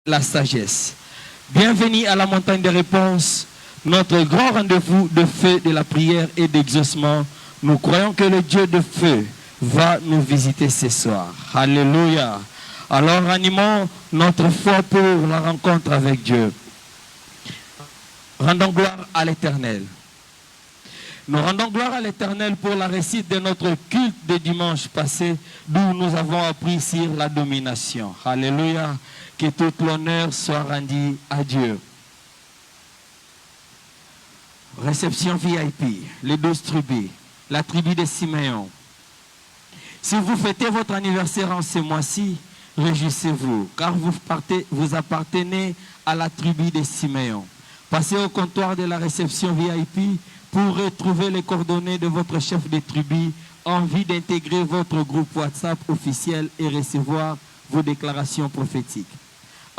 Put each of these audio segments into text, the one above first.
la sagesse. Bienvenue à la montagne des réponses, notre grand rendez-vous de feu de la prière et d'exaucement. Nous croyons que le Dieu de feu va nous visiter ce soir. Alléluia. Alors animons notre foi pour la rencontre avec Dieu. Rendons gloire à l'Éternel. Nous rendons gloire à l'Éternel pour la réussite de notre culte de dimanche passé, d'où nous avons appris sur la domination. Alléluia. Que tout l'honneur soit rendu à Dieu. Réception VIP, les 12 tribus, la tribu de Siméon. Si vous fêtez votre anniversaire en ce mois-ci, réjouissez-vous, car vous appartenez à la tribu de Siméon. Passez au comptoir de la réception VIP pour retrouver les coordonnées de votre chef de tribu, envie d'intégrer votre groupe WhatsApp officiel et recevoir vos déclarations prophétiques.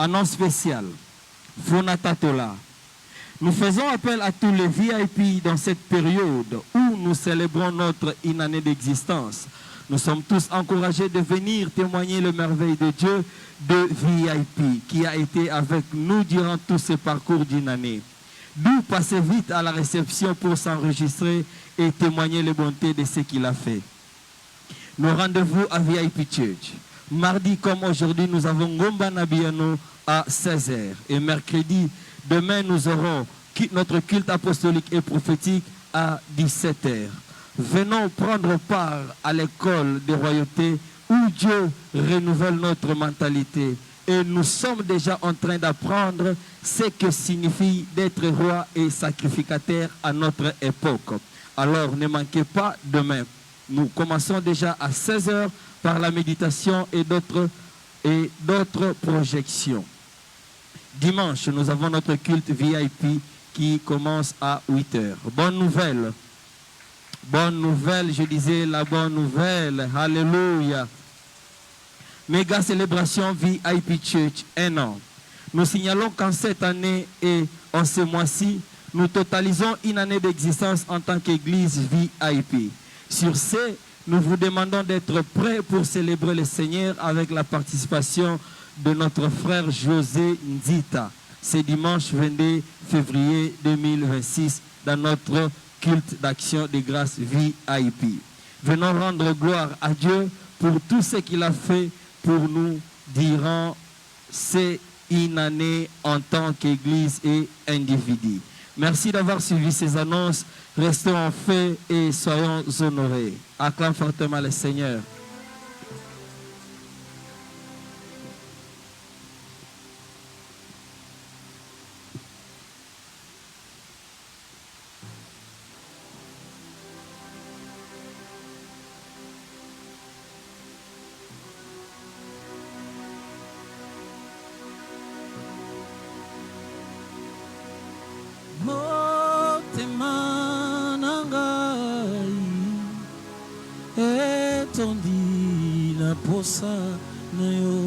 Annonce spéciale, Fonatatola. Nous faisons appel à tous les VIP dans cette période où nous célébrons notre une année d'existence. Nous sommes tous encouragés de venir témoigner le merveille de Dieu de VIP qui a été avec nous durant tout ce parcours d'une année. D'où passer vite à la réception pour s'enregistrer et témoigner les bontés de ce qu'il a fait. Nos rendez-vous à VIP Church. Mardi comme aujourd'hui, nous avons Ngomba Nabiano à 16h. Et mercredi, demain, nous aurons notre culte apostolique et prophétique à 17h. Venons prendre part à l'école des royautés où Dieu renouvelle notre mentalité. Et nous sommes déjà en train d'apprendre ce que signifie d'être roi et sacrificateur à notre époque. Alors ne manquez pas demain. Nous commençons déjà à 16h par la méditation et d'autres projections. Dimanche, nous avons notre culte VIP qui commence à 8h. Bonne nouvelle. Bonne nouvelle, je disais la bonne nouvelle. Alléluia. Méga célébration VIP Church, 1 an. Nous signalons qu'en cette année et en ce mois-ci, nous totalisons une année d'existence en tant qu'église VIP. Sur ce, nous vous demandons d'être prêts pour célébrer le Seigneur avec la participation de notre frère José Nzita. C'est dimanche 22 février 2026 dans notre culte d'action de grâce VIP. Venons rendre gloire à Dieu pour tout ce qu'il a fait pour nous durant ces une année en tant qu'église et individu. Merci d'avoir suivi ces annonces. Restons en paix et soyons honorés. Acclame fortement le Seigneur. Posa na yo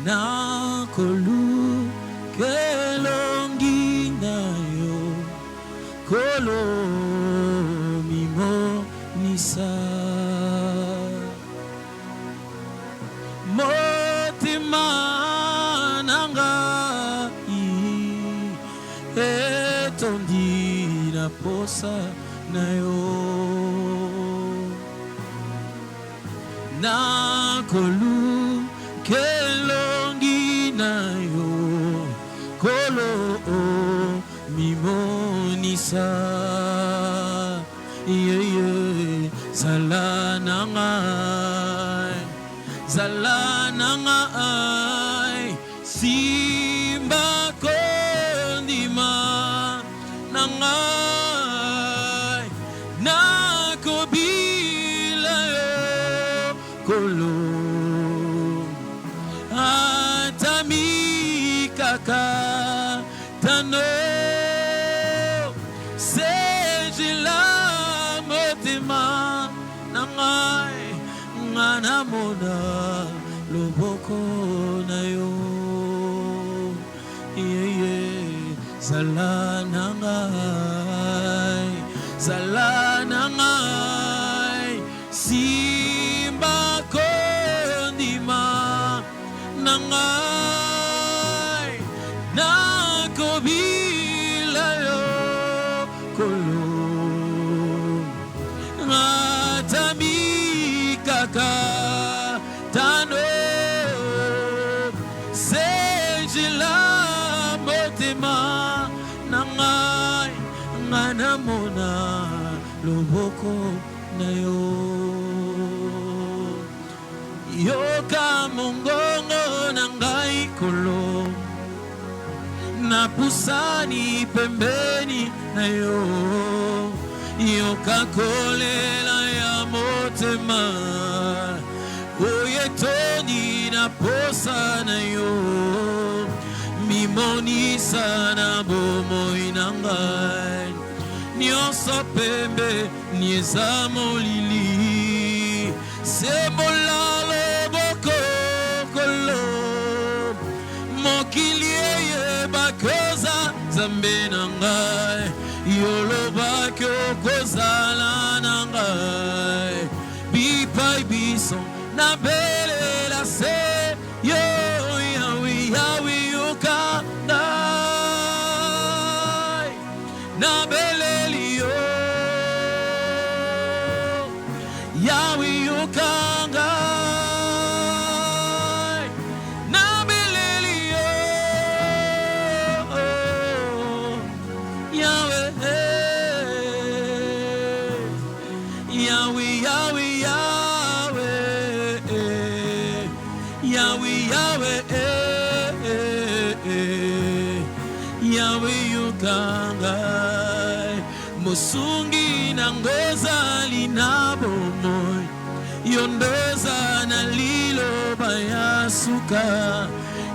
na kolu kelongi na yo kolo mimo nisa motima nanga etondi na posa na yo na kolu kelongi na yo kolo mimonisa zala nangai simba kondima nangai nakobila kolo atami kaka tano sejila motema nangai ngana mona loboko na yo zala nangai simba kondima likolo ngatami kaka tano sejila motema nangai nganamona loboko na yo yoka mongongo nangai kolo napusani pembeni na yo yoka kolela ya motema oyetoni na posa na yo mimoni sana bomoi nangai nyonso pembe nieza molili semolalo boko kolo mokili bakoza zambe nangai yoloba kozala nangai bipai biso na belela se yo yawi yawi ukandai na beleli yo yawi ukangai na beleli yo yawe yawi yawi yawe yawi yawe yawe ukangai musungi nangoza linabomoy yondoza na lilo bayasuka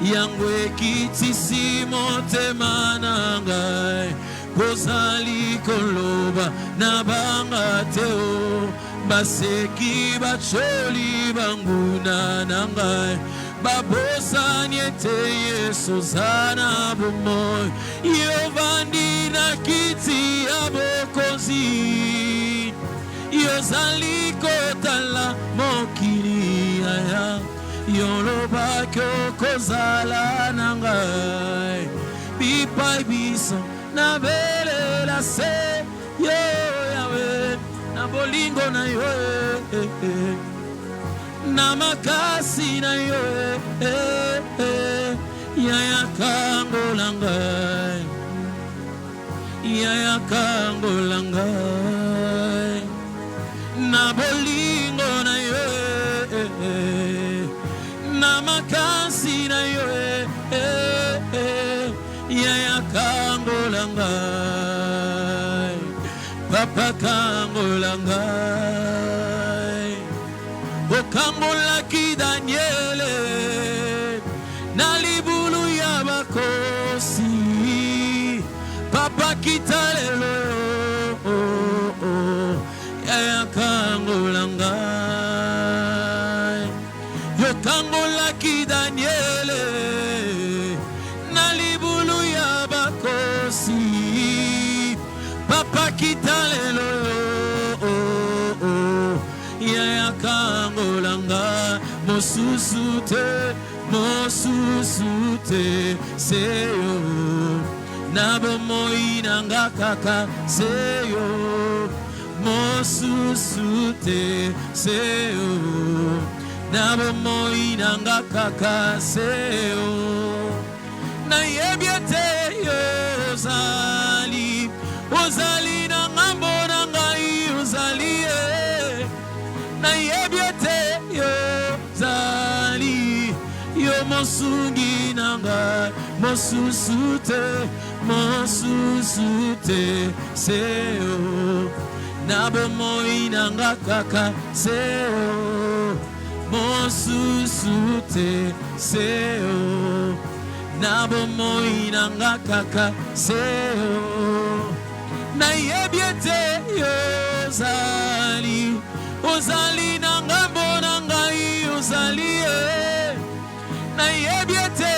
yangwe kitisimo temanangai kozali koloba na bangateo baseki bacholi banguna nangai babosani ete yesu zana bumoy yovandi na kiti abokozi yozali kotala mokili aya yoloba kozala nangai bipai biso na belela se yo yawe na bolingo na yo na makasi na yo yaya kangolangai yaya kangolangai na bolingo na yo na makasi na yo yaya kangolangai papa kangolangai okangolaki Daniele na libulu ya bakosi papa kitalelo yaya kangolangai yokangolaki Daniele na libulu ya bakosi papa kitalelo yaya kangolanga mosusute seyo nabo moinanga kaka seyo mosusute seyo nabo moinanga kaka seyo na yebiete ozali na ngambo na ngai ozali na yebiete ozali yo mosungi na ngai mosusute seyo nabo moinanga kaka seyo mosusute seyo nabo moinanga kaka seyo na yebiete ozali na ngambo na ngai ozali na yebiete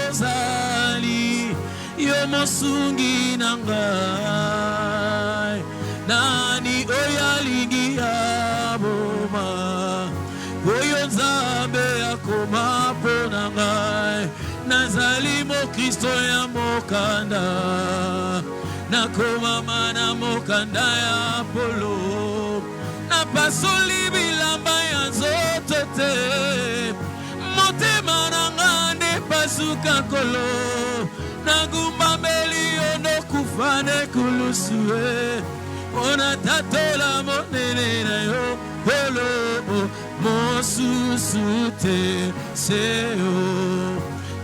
ozali yo mosungi na ngai nani oyalingi aboma oyo nzambe akoma pona ngai nazali mo Kristo ya mokanda nakoma mana mokanda ya polo napasoli bilamba ya nzoto te motema nanga nde pasuka kolo nagumbameli yo nokufa nekulusue ona tatola monene na yo polo mosusu te seo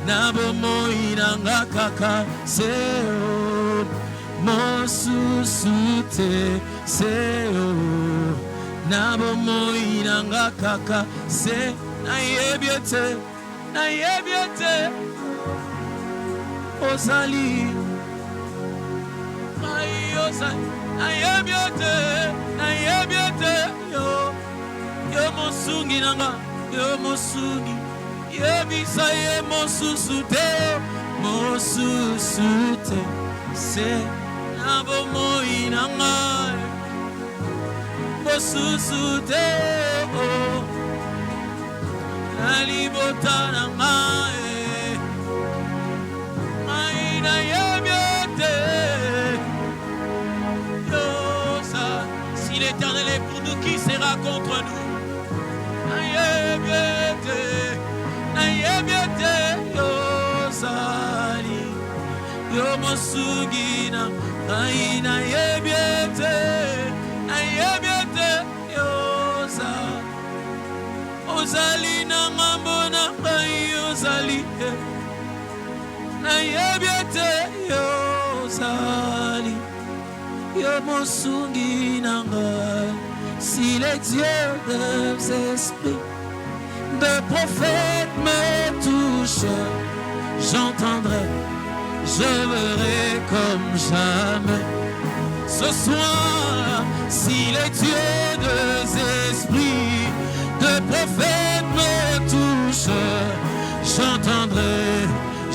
nabomoi nanga kaka seo mosusu te seo nabomoi nanga kaka se nayebiete ozali ai ozali nayebiete yo mosungi nanga yo mosungi yebisa ye mosusu te se nabomoi nanga mosusu te nalibota nanga ai nayebiete yosa. Si l'Éternel est pour nous, qui sera contre nous? Nayebiete yosali yomosugina ai nayebiete yosa ozali na ngambo na ngai ozali nayebiete yosali yomosugina ngai. Si les dieux des esprits de prophètes me touchent, j'entendrai, je verrai comme jamais. Ce soir, si les dieux des esprits de prophètes me touchent, j'entendrai,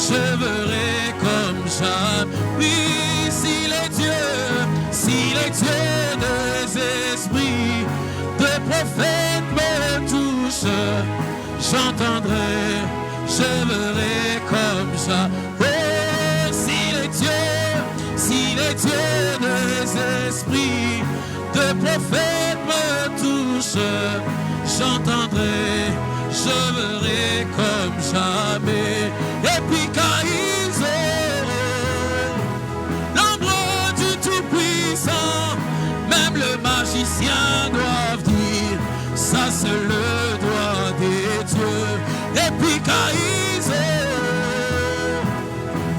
je verrai comme jamais. Oui, si les dieux des esprits de prophètes me touchent, j'entendrai, je verrai comme ça. Oh, si les dieux des esprits de prophètes me touchent, j'entendrai, je verrai comme jamais. Et puis quand ils auront l'ombre du Tout-Puissant, même le magicien doit dire, ça c'est le droit des dieux. Et puis quand ils ont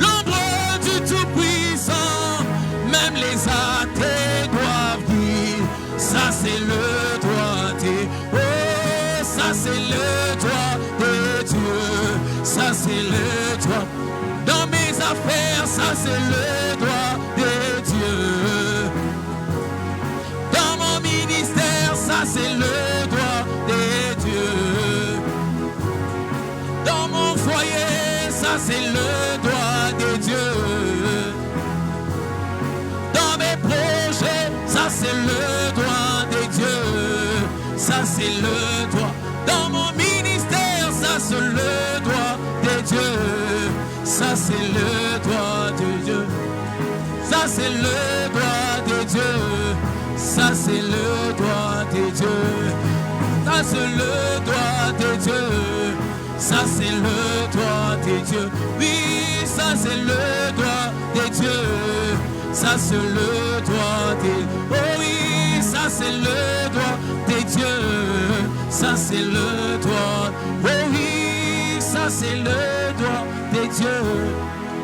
l'ombre du Tout-Puissant, même les athées doivent dire, ça c'est le droit des oh, ça c'est le droit des dieux, ça c'est le droit. Dans mes affaires, ça c'est le droit des dieux. Dans mon ministère, ça c'est le droit des dieux. Dans mon foyer, ça c'est le droit des dieux. Dans mes projets, ça c'est le droit des dieux. Ça c'est le droit. Dans mon ministère, ça c'est le droit des dieux. Ça c'est le droit de Dieu. Ça c'est le droit de Dieu. Ça c'est le droit de Dieu. Ça c'est le droit de Dieu. Ça c'est le droit de Dieu. Oui, ça c'est le droit de Dieu. Ça c'est le droit de Dieu. Oh oui, ça c'est le droit de Dieu. Ça c'est le droit. Oh oui, ça c'est le droit de Dieu.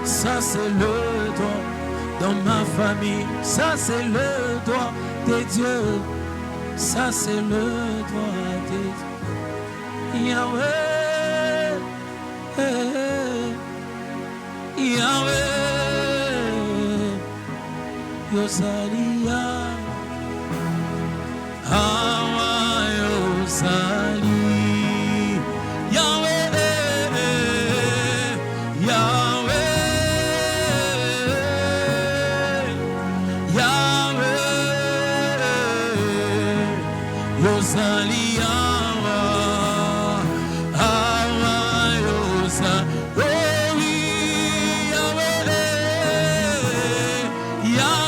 Ça c'est le droit. Dans ma famille, ça c'est le droit de Dieu. Ça c'est le droit de Dieu. Yahweh, Yahweh, Yosalia, Hawa Yosali, Yahweh, Yahweh, Yahweh, Yosali, Hawa, Hawa Yosali, oh oui, Yahweh, Yahweh.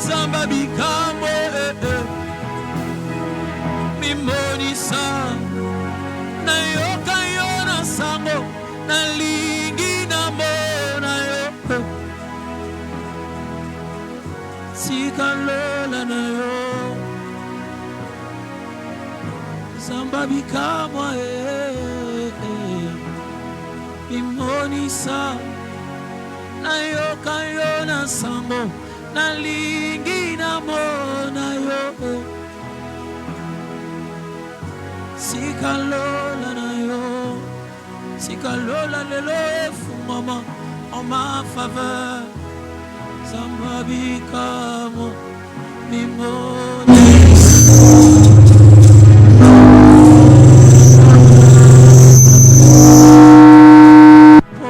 Zamba bikamwe mimonisa na yoka yona sango na lingi na mona yo sikalola na yo Zamba bikamwe mimonisa na yoka yona sango na lingi na mona yo sikalola na yo sikalola lelo efungama en ma faveur Zamba bikamo mimoni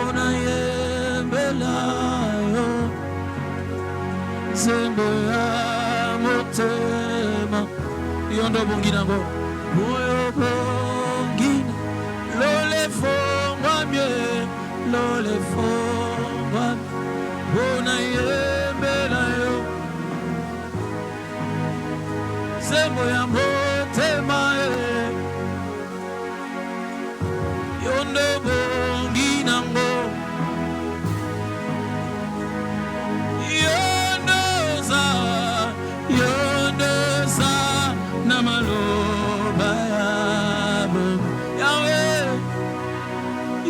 ona yembela yo zembo ya motema yondo bonginango oyo bongina lole fongwa mie lole fongwa bona yembela yo zembo ya motema yondo bonginango yondoza na maloba yabo Yahweh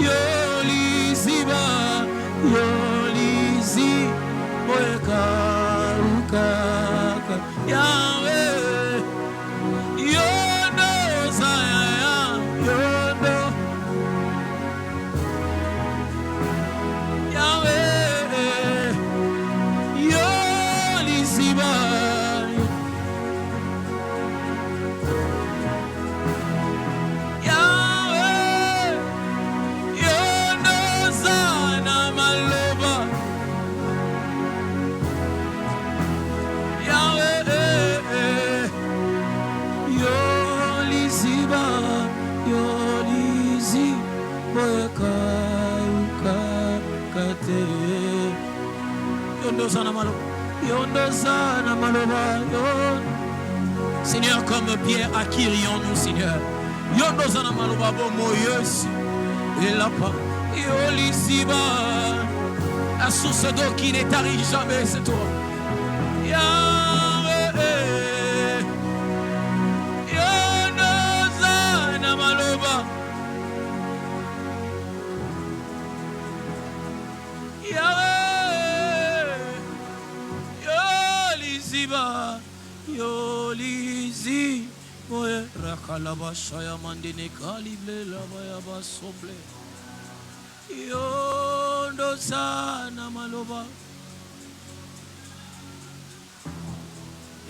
yoliziba yolizi wekaukaka Yahweh yondoza yondo Yahweh yoliziba Seigneur, comme Pierre, acquérions-nous, Seigneur. Yondozana maloba bomo Yesu. Et là-bas, Yolisiba, la source d'eau qui ne tarit jamais, c'est toi. Yahweh, Yondozana maloba. Yahweh, Yolisiba. Yolizi moye rakalaba shaya mandine kalible laba yaba soble yondo sana maloba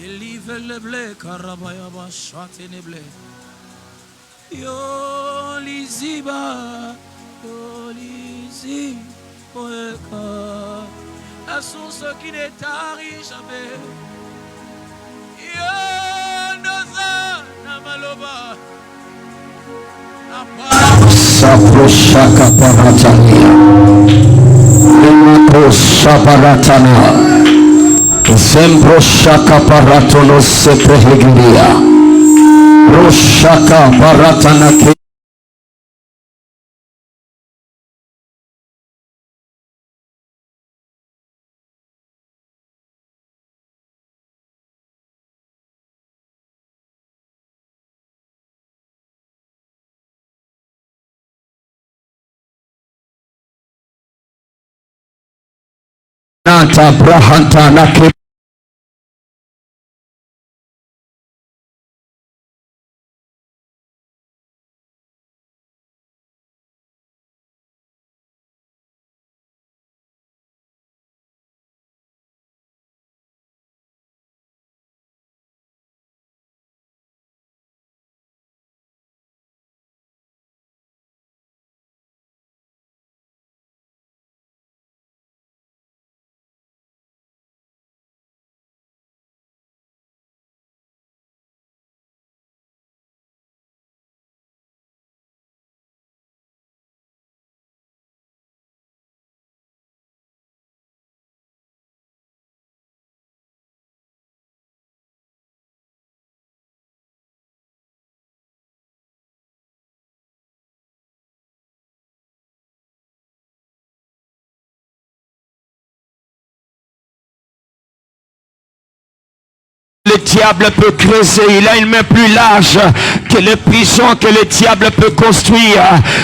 elive leble karaba yaba shatene ble yoliziba yolizi moye ka la source qui ne tarit jamais Sapro shaka paratania Lemako shaparatana Zembro shaka paratono seprehegilia Roshaka paratana Nata brahanta na le diable peut creuser. Il a une main plus large que les prisons que le diable peut construire.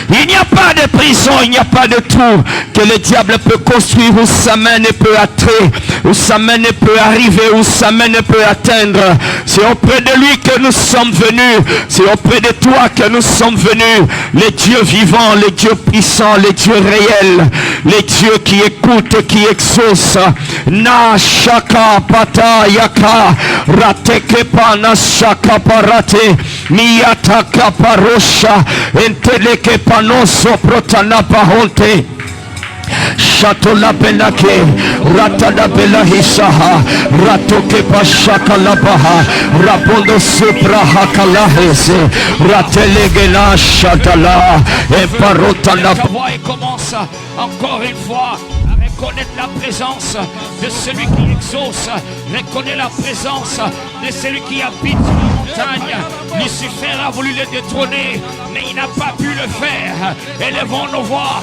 Il n'y a pas de prison, il n'y a pas de trou que le diable peut construire où sa main ne peut attrer, où sa main ne peut arriver, où sa main ne peut atteindre. C'est auprès de lui que nous sommes venus. C'est auprès de toi que nous sommes venus. Les dieux vivants, les dieux puissants, les dieux réels, les dieux qui écoutent, qui exaucent. Na shaka pata yaka rateke pana shaka parate miyata kaparosha enteleke panoso protana pahonte. Shato la belake, rata la bela hisaha, rato ke pashaka la baha, rapondo supra hakalahese, ratelege la shatala, et parota la voix et commence encore une fois à reconnaître la présence de celui qui exauce, reconnaître la présence de celui qui habite sur la montagne. Lucifer a voulu le détrôner, mais il n'a pas pu le faire. Élevons nos voix,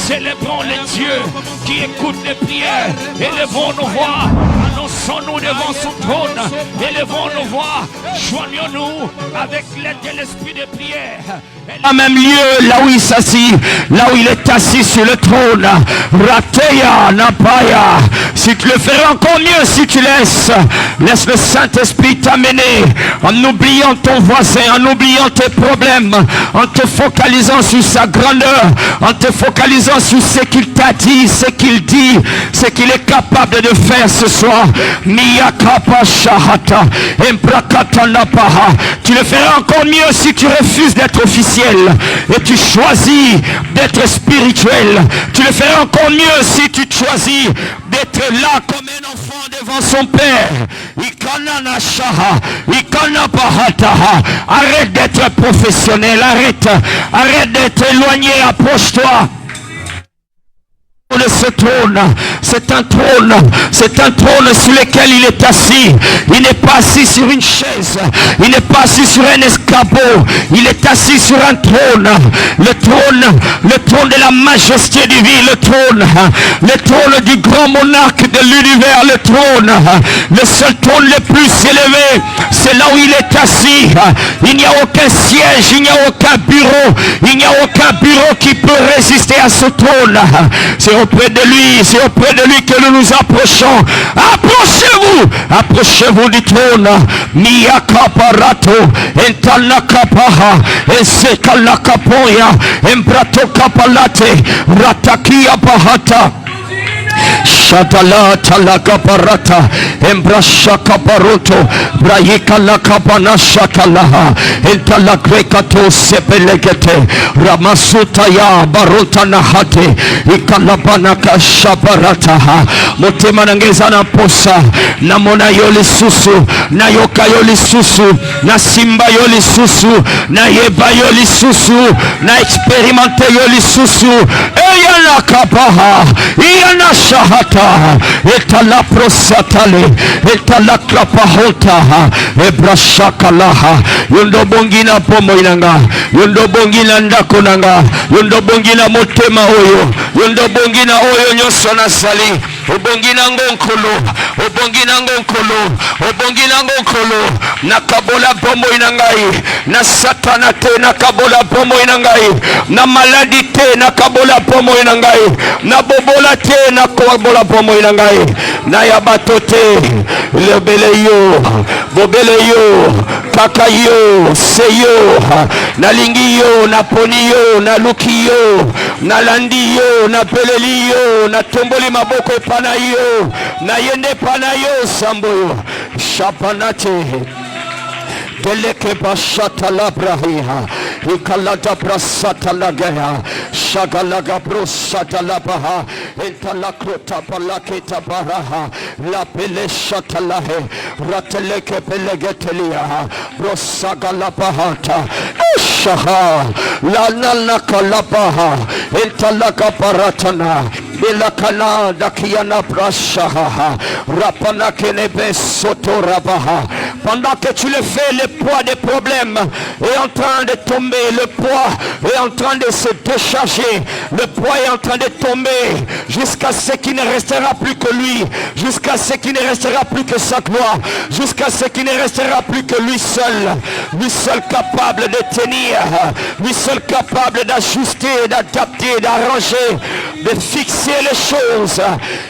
célébrons les dieux qui écoutent les prières. Élevons nos voix, annonçons-nous devant son trône. Élevons nos voix, joignons-nous avec l'aide de l'esprit de prière. À même lieu, là où il s'assit, là où il est assis sur le trône. Rateya, Napaya. Si tu le ferais encore mieux, si tu laisse le Saint-Esprit t'amener en oubliant ton voisin, en oubliant tes problèmes, en te focalisant sur sa grandeur, en te focalisant sur ce qu'il t'a dit, ce qu'il dit, ce qu'il est capable de faire ce soir. Tu le feras encore mieux si tu refuses d'être officiel et tu choisis d'être spirituel. Tu le feras encore mieux si tu choisis d'être là comme un enfant devant son père. Arrête d'être professionnel, arrête d'être éloigné, approche-toi de ce trône. C'est un trône sur lequel il est assis. Il n'est pas assis sur une chaise, il n'est pas assis sur un escabeau, il est assis sur un trône. Le trône de la majesté divine, le trône du grand monarque de l'univers, le seul trône le plus élevé, c'est là où il est assis. Il n'y a aucun siège, il n'y a aucun bureau qui peut résister à ce trône. C'est auprès de lui que nous nous approchons. Approchez-vous du trône. Miyakaparato, entalakapaha, esekalakapoya, embrato kapalate, ratakia pahata. Shatala talaka parata embrashaka baroto brayika la kapana shakalaha entala krekato sepelegete ramasuta ya barota nahate ikalabana kashabarata motema nangeza na posa na mona yoli susu na yoka yoli susu na simba yoli susu na yeba yoli susu na experimente yoli susu eyana kapaha iyana shahata etala prosatale etala klapahota ebrashakalaha yondo bongina pomo inanga yondo bongina ndako nanga yondo bongina motema oyo yondo bongina oyo nyoso na sali obongina ngonkolo nakabola pomo inangai na satana te nakabola pomo inangai na maladi te nakabola pomo inangai na bobola te nakabola pomo inangai na yabatote lebele yo bobele yo kaka yo seyo na lingi yo na poni yo na luki yo na landi yo na peleli yo na tomboli maboko pana yo na yende pana yo sambo yo shapanate Deleke bashata la brahiha ikalata brasata la gaya shagalaga brosata la baha entalakrota palaketa baraha la peleshata la he rateleke pelegetelia brosaga la bahata shaha la nalaka la baha entalaka paratana Bilakana dakiana brashaha rapana kenebe soto rabaha Pendant que tu le fais, le poids des problèmes est en train de tomber. Le poids est en train de se décharger. Le poids est en train de tomber jusqu'à ce qu'il ne restera plus que lui. Jusqu'à ce qu'il ne restera plus que sa gloire. Jusqu'à ce qu'il ne restera plus que lui seul. Lui seul capable de tenir. Lui seul capable d'ajuster, d'adapter, d'arranger, de fixer les choses.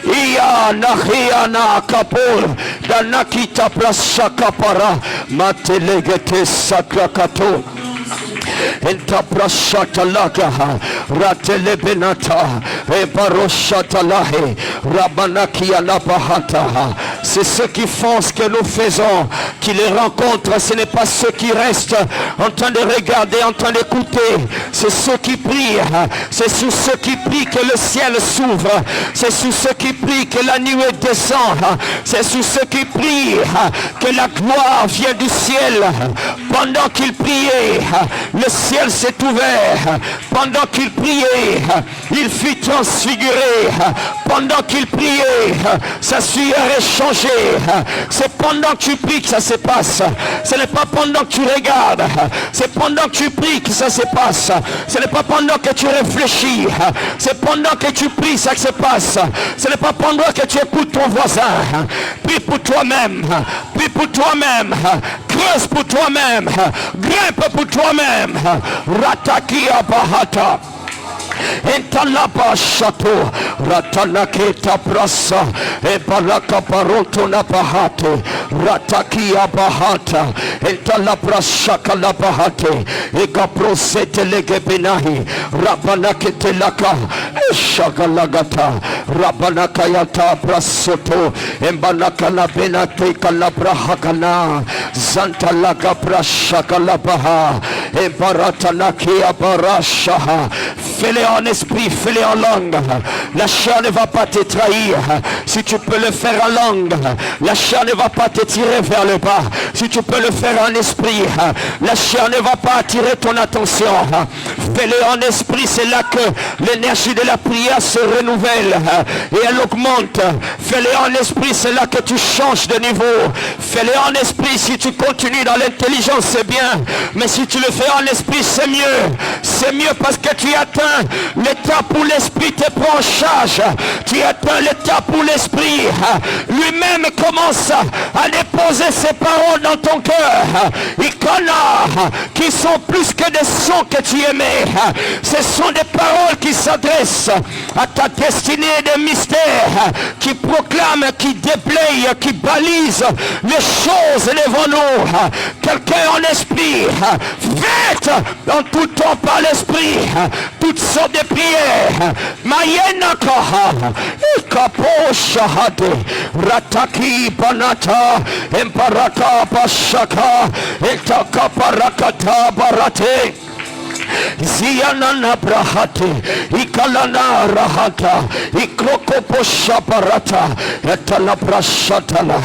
Iana kapol danakita prashakapara matelegete sakrakato. Enta prashata lagaha ratele benata e baroshata lahe rabanaki anapahata. C'est ceux qui font ce que nous faisons qui les rencontrent. Ce n'est pas ceux qui restent en train de regarder, en train d'écouter. C'est ceux qui prient. C'est sous ceux qui prient que le ciel s'ouvre. C'est sous ceux qui prient que la nuée descend. C'est sous ceux qui prient que la gloire vient du ciel. Pendant qu'ils priaient, le ciel s'est ouvert. Pendant qu'il priait, il fut transfiguré. Pendant qu'il priait, sa sueur est changée. C'est pendant que tu pries que ça se passe. Ce n'est pas pendant que tu regardes. C'est pendant que tu pries que ça se passe. Ce n'est pas pendant que tu réfléchis. C'est pendant que tu pries ça que se passe. Ce n'est pas pendant que tu écoutes ton voisin. Prie pour toi-même. Prie pour toi-même. Creuse pour toi-même. Grimpe pour toi-même. Rataki abahata. Entalapa chateau ratanaketa brasa e baraka baronto na bahate rataki abahata entalapra shaka la bahate e gaprosete legebenahi rabanakete laka shagalagata rabanakayata brasoto embanaka la benate kalabrahakana zantalaga brashaka la baha e baratanaki abarashaha. Fais-le en esprit, fais-le en langue. La chair ne va pas te trahir. Si tu peux le faire en langue, la chair ne va pas te tirer vers le bas. Si tu peux le faire en esprit, la chair ne va pas attirer ton attention. Fais-le en esprit, c'est là que l'énergie de la prière se renouvelle et elle augmente. Fais-le en esprit, c'est là que tu changes de niveau. Fais-le en esprit, si tu continues dans l'intelligence, c'est bien. Mais si tu le fais en esprit, c'est mieux. C'est mieux parce que tu atteins l'étape où l'esprit te prend en charge. Tu atteins l'étape où l'esprit lui-même commence à déposer ses paroles dans ton cœur. Icona, qui sont plus que des sons que tu aimais. Ce sont des paroles qui s'adressent à ta destinée de mystère, qui proclament, qui déblayent, qui balisent les choses devant nous. Quelqu'un en esprit, faites en tout temps par l'esprit toutes sortes de prières. Mayena kaha, ikapo shahade, rataki banata, emparaka bashaka, etaka parakata barate. Ziyanana brahate, ikalana rahata, ikrokopo shaparata, etala brashatala,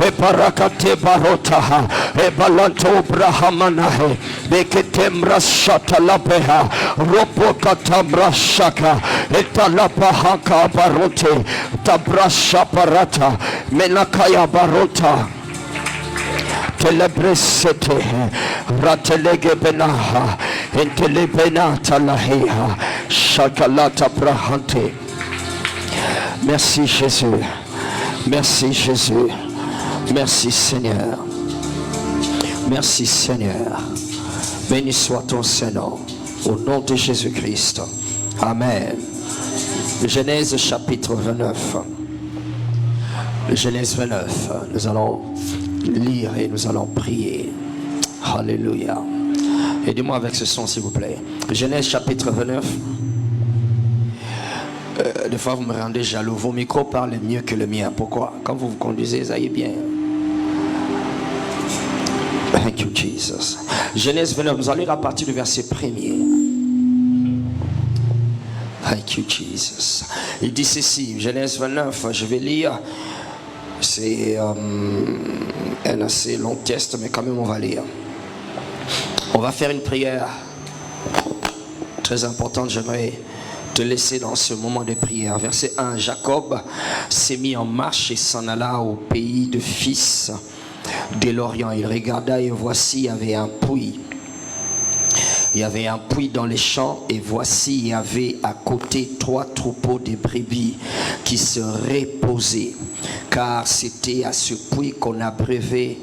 eparakate barota, ebalanto brahamana, beketemra shatalapeha, ropo katamra shaka, etala pahaka barote, tabrasha parata, menakaya barota. Telebresete ratelege benaha entelebenata lahiha shakalata brahante. Merci Jésus, merci Jésus, merci Seigneur, merci Seigneur. Béni soit ton Seigneur au nom de Jésus-Christ. Amen. Genèse chapitre 29. Genèse 29, nous allons lire et nous allons prier. Alléluia. Aidez-moi avec ce son s'il vous plaît. Genèse chapitre 29. Des fois vous me rendez jaloux. Vos micros parlent mieux que le mien. Pourquoi? Quand vous vous conduisez, ça y est bien. Thank you Jesus. Genèse 29, nous allons lire à partir du verset 1er. Thank you Jesus. Il dit ceci, Genèse 29, je vais lire. C'est un assez long texte, mais quand même on va lire. On va faire une prière très importante. J'aimerais te laisser dans ce moment de prière. Verset 1, Jacob s'est mis en marche et s'en alla au pays de Fils. de l'Orient. Il regarda et voici, il y avait un puits. Il y avait un puits dans les champs et voici, il y avait à côté 3 troupeaux de brebis qui se reposaient. Car c'était à ce puits qu'on abreuvait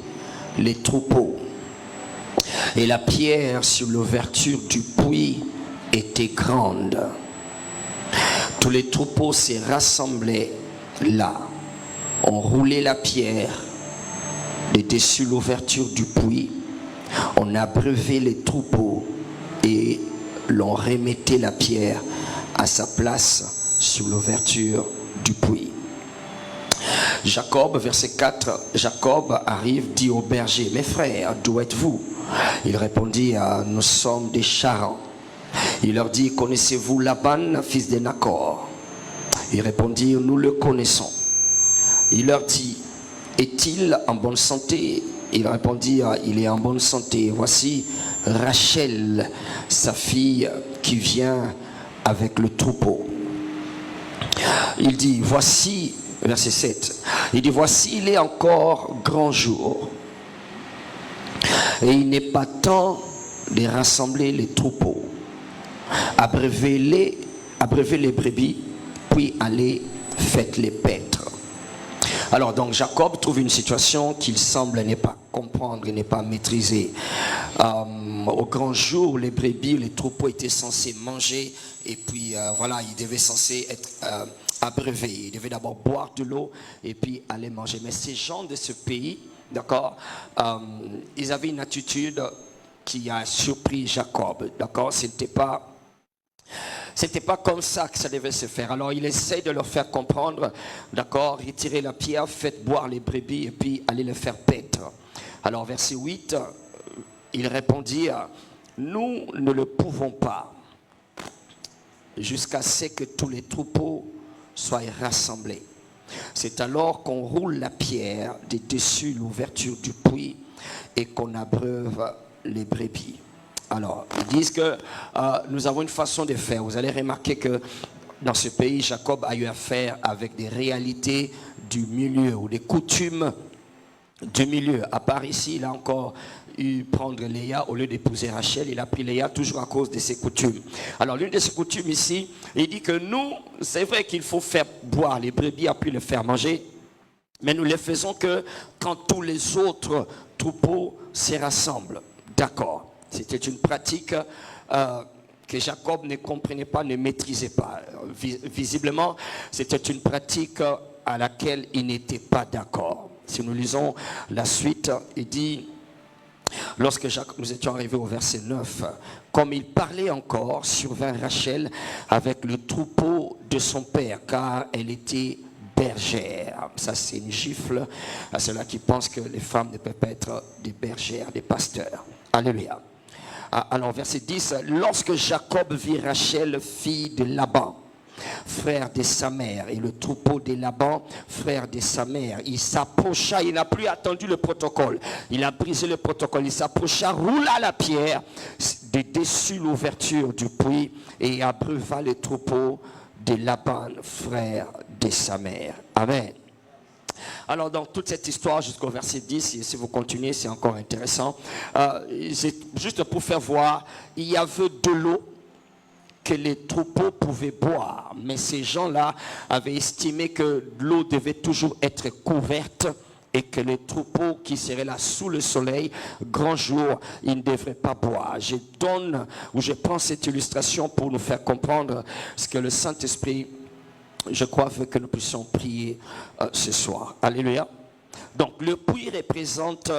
les troupeaux. Et la pierre sur l'ouverture du puits était grande. Tous les troupeaux se rassemblaient là. On roulait la pierre de dessus l'ouverture du puits. On abreuvait les troupeaux et l'on remettait la pierre à sa place sur l'ouverture du puits. Jacob, verset 4, Jacob arrive, dit au berger, mes frères, d'où êtes-vous? Il répondit, nous sommes des Charans. Il leur dit, connaissez-vous Laban, fils de Nacor? Ils répondirent, nous le connaissons. Il leur dit, est-il en bonne santé? Il répondit, il est en bonne santé. Voici Rachel, sa fille, qui vient avec le troupeau. Il dit, voici, verset 7, il dit, voici, il est encore grand jour. Et il n'est pas temps de rassembler les troupeaux. Abreuvez les brebis, puis allez, faites-les paître. Alors donc Jacob trouve une situation qu'il semble ne pas comprendre et ne pas maîtriser. Au grand jour, les brebis, les troupeaux étaient censés manger et puis voilà, ils devaient censés être abreuvés. Ils devaient d'abord boire de l'eau et puis aller manger. Mais ces gens de ce pays, d'accord, ils avaient une attitude qui a surpris Jacob, d'accord, c'était pas comme ça que ça devait se faire. Alors il essaie de leur faire comprendre, d'accord, retirez la pierre, faites boire les brebis et puis allez les faire paître. Alors verset 8, il répondit, nous ne le pouvons pas jusqu'à ce que tous les troupeaux soient rassemblés. C'est alors qu'on roule la pierre de dessus l'ouverture du puits et qu'on abreuve les brebis. Alors, ils disent que nous avons une façon de faire. Vous allez remarquer que dans ce pays, Jacob a eu affaire avec des réalités du milieu ou des coutumes du milieu. À part ici, il a encore eu prendre Léa au lieu d'épouser Rachel. Il a pris Léa toujours à cause de ses coutumes. Alors, l'une de ses coutumes ici, il dit que nous, c'est vrai qu'il faut faire boire les brebis puis les faire manger. Mais nous les faisons que quand tous les autres troupeaux se rassemblent. D'accord. C'était une pratique que Jacob ne comprenait pas, ne maîtrisait pas. Visiblement, c'était une pratique à laquelle il n'était pas d'accord. Si nous lisons la suite, il dit, lorsque nous étions arrivés au verset 9, comme il parlait encore, survint Rachel avec le troupeau de son père, car elle était bergère. Ça, c'est une gifle à ceux-là qui pensent que les femmes ne peuvent pas être des bergères, des pasteurs. Alléluia. Alors, verset 10, lorsque Jacob vit Rachel, fille de Laban, frère de sa mère, et le troupeau de Laban, frère de sa mère, il s'approcha, il n'a plus attendu le protocole, il a brisé le protocole, il s'approcha, roula la pierre de dessus l'ouverture du puits et abreuva le troupeau de Laban, frère de sa mère. Amen. Alors dans toute cette histoire jusqu'au verset 10, et si vous continuez c'est encore intéressant, c'est juste pour faire voir, il y avait de l'eau que les troupeaux pouvaient boire, mais ces gens-là avaient estimé que l'eau devait toujours être couverte et que les troupeaux qui seraient là sous le soleil, grand jour, ils ne devraient pas boire. Je prends cette illustration pour nous faire comprendre ce que le Saint-Esprit, je crois, veut que nous puissions prier ce soir. Alléluia. Donc le puits représente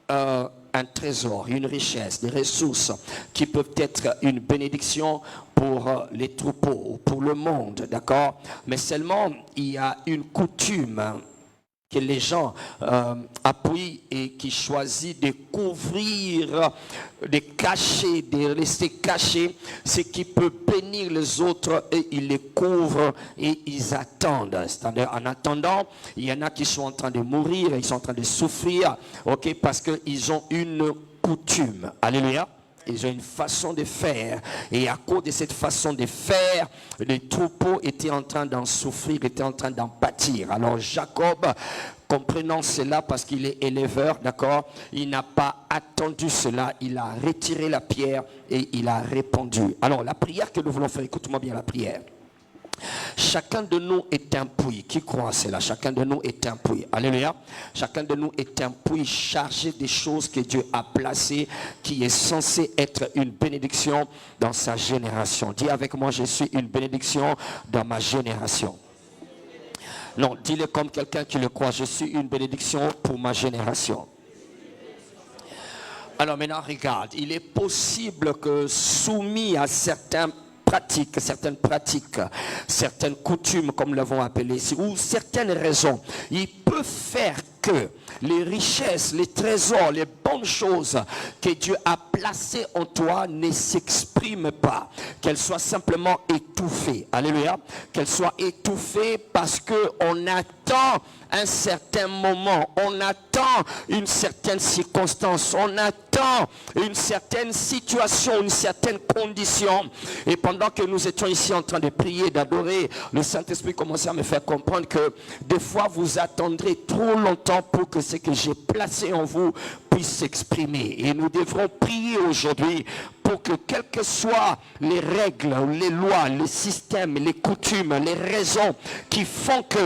un trésor, une richesse, des ressources qui peuvent être une bénédiction pour les troupeaux, pour le monde, d'accord? Mais seulement, il y a une coutume que les gens appuient et qui choisissent de couvrir, de cacher, de rester cachés, ce qui peut bénir les autres et ils les couvrent et ils attendent. C'est-à-dire, en attendant, il y en a qui sont en train de mourir, ils sont en train de souffrir, ok, parce qu'ils ont une coutume. Alléluia. Ils ont une façon de faire. Et à cause de cette façon de faire, les troupeaux étaient en train d'en souffrir, étaient en train d'en pâtir. Alors Jacob, comprenant cela parce qu'il est éleveur, d'accord, il n'a pas attendu cela. Il a retiré la pierre et il a répondu. Alors la prière que nous voulons faire, écoute-moi bien la prière. Chacun de nous est un puits. Qui croit à cela? Chacun de nous est un puits. Alléluia. Chacun de nous est un puits chargé des choses que Dieu a placées, qui est censé être une bénédiction dans sa génération. Dis avec moi, je suis une bénédiction dans ma génération. Non, dis-le comme quelqu'un qui le croit. Je suis une bénédiction pour ma génération. Alors maintenant, regarde. Il est possible que soumis à certaines pratiques, certaines coutumes, comme nous l'avons appelé ici, ou certaines raisons, il peut faire que les richesses, les trésors, les bonnes choses que Dieu a placées en toi ne s'expriment pas, qu'elles soient simplement étouffées. Alléluia. Qu'elles soient étouffées parce qu'on attend un certain moment, on attend une certaine circonstance, on attend une certaine situation, une certaine condition. Et pendant que nous étions ici en train de prier, d'adorer, le Saint-Esprit commençait à me faire comprendre que des fois vous attendrez trop longtemps pour que ce que j'ai placé en vous puisse s'exprimer. Et nous devrons prier aujourd'hui pour que quelles que soient les règles, les lois, les systèmes, les coutumes, les raisons qui font que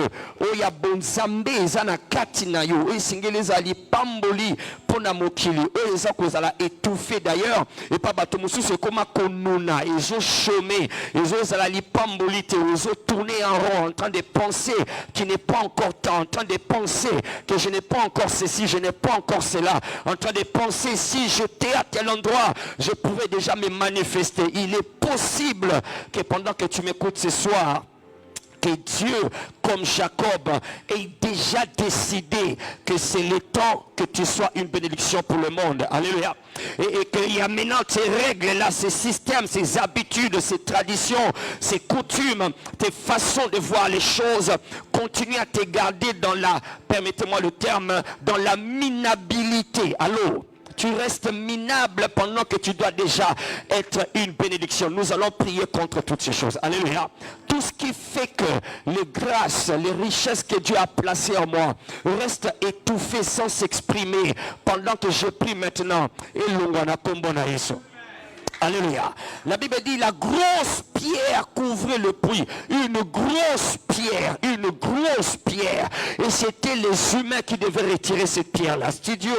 oya bonzambe ezana katina yo esingeli ali pamboli pona mokili eza kozala étouffé d'ailleurs et pas bato mususu koma konuna ezo chômer ezo zala li pamboli te ezo tourner en rond en train de penser qui n'est pas encore temps, en train de penser que je n'ai pas encore ceci, je n'ai pas encore cela, en train de penser si j'étais à tel endroit, je pouvais déjà me manifester. Il est possible que pendant que tu m'écoutes ce soir, que Dieu, comme Jacob, ait déjà décidé que c'est le temps que tu sois une bénédiction pour le monde. Alléluia. Et qu'il y a maintenant ces règles-là, ces systèmes, ces habitudes, ces traditions, ces coutumes, tes façons de voir les choses, continuent à te garder dans la, permettez-moi le terme, dans la minabilité. Allô? Tu restes minable pendant que tu dois déjà être une bénédiction. Nous allons prier contre toutes ces choses. Alléluia. Tout ce qui fait que les grâces, les richesses que Dieu a placées en moi restent étouffées sans s'exprimer pendant que je prie maintenant. Alléluia. La Bible dit la grosse pierre couvrait le puits. Une grosse pierre. Une grosse pierre. Et c'était les humains qui devaient retirer cette pierre-là. Studio,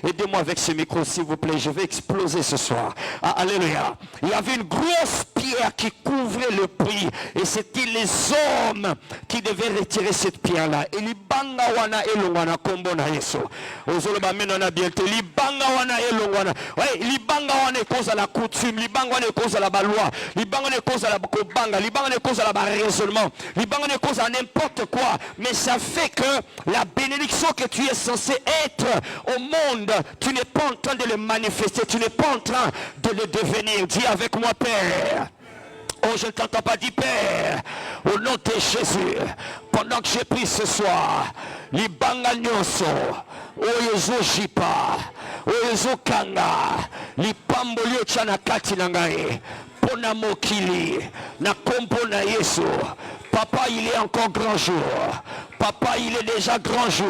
aidez-moi avec ce micro s'il vous plaît. Je vais exploser ce soir. Ah, alléluia. Il y avait une grosse pierre qui couvrait le puits. Et c'était les hommes qui devaient retirer cette pierre-là. Et libanga wana elongwana kombo na Yesu. Ozoloba menona biente. Libanga wana elongwana. Ouais, libanga wana cause à la coutume. Libanga ne cause à la loi, libanga ne cause à la kobanga, libanga ne cause à la raisonnement, libanga ne cause à n'importe quoi, mais ça fait que la bénédiction que tu es censé être au monde, tu n'es pas en train de le manifester, tu n'es pas en train de le devenir. Dis avec moi, Père. Oh, je ne t'entends pas, dis Père, au nom de Jésus, pendant que j'ai pris ce soir, libanga nyonso, oyezo jipa, oyezo kanga, lipambolio chana kati nangae, pona mokili, na kompo na Yesu. Papa, il est encore grand jour. Papa, il est déjà grand jour.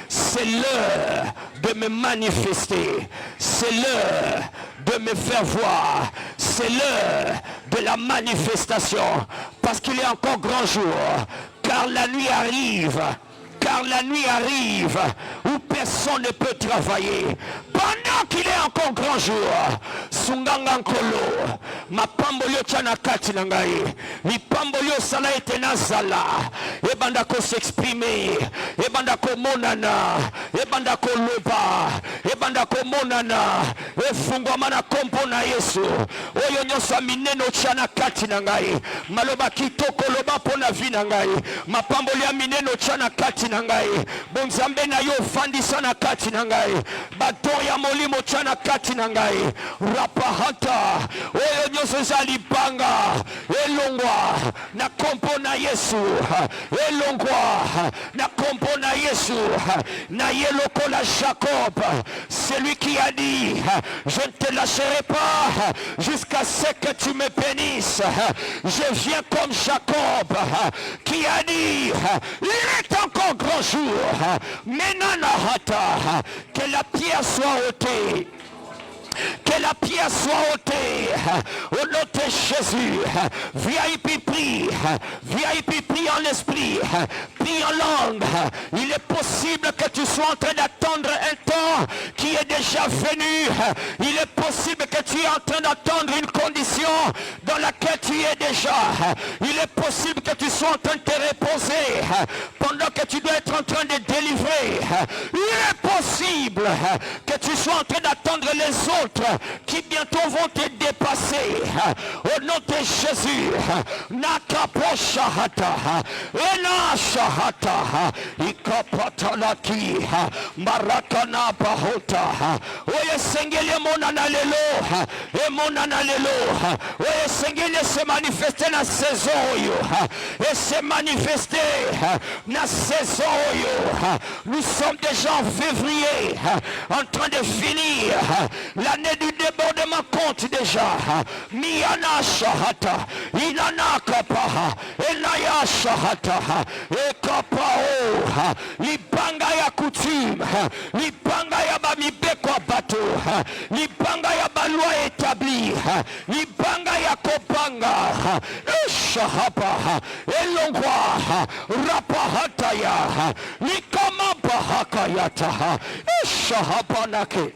C'est l'heure de me manifester. C'est l'heure de me faire voir. C'est l'heure de la manifestation. Parce qu'il est encore grand jour. Car la nuit arrive. Car la nuit arrive où personne ne peut travailler. Pendant qu'il est encore grand jour, Sunganga Nkolo, ma pambolio chana kati nangai, mi pambolio sala etena zala, ebandako s'exprimer, ebandako monana, ebandako loba, ebandako monana, efungwa na kompo na Yesu, oyo nyosa mineno chana kati nangai, maloba kitoko loba pona vi nangai, ma pambolio mineno chana kati nangai, bonzambe na yo fandi sana kati nangai, batoya ya molimo chana kati na ngai rapahata oyo nyonso ezali banga elongwa na kombo na Yesu elongwa na kombo na Yesu na yelokola Jacob, celui qui a dit je ne te lâcherai pas jusqu'à ce que tu me bénisses. Je viens comme Jacob qui a dit il est encore grand jour. Menanahata, que la pierre soit ôtée. Que la pierre soit ôtée au nom de Jésus. VIP prie en esprit, prie en langue. Il est possible que tu sois en train d'attendre un temps qui est déjà venu. Il est possible que tu es en train d'attendre une condition dans laquelle tu es déjà. Il est possible que tu sois en train de te reposer pendant que tu dois être en train de délivrer. Il est possible que tu sois en train d'attendre les autres qui bientôt vont te dépasser. Au nom de Jésus, Nakaposhahata, Enashahata, Ikapatalaki, Marakana Bahota, Oye Sengele Monanalelo, et Monanalelo, Oye Sengele se manifester na saison, et se manifester na saison. Nous sommes déjà en février, en train de finir l'année du débordement compte déjà. Miyana Shahata, Inana Kapaha, Enaya Shahata, Ekapao, Lipanga ya coutume, Lipanga ya bamibekwa bato, Lipanga ya baloi établi, Lipanga ya kopanga, Shahapa, Elongwa, Rapahataya, Likama Bahakayata, Shahapanake.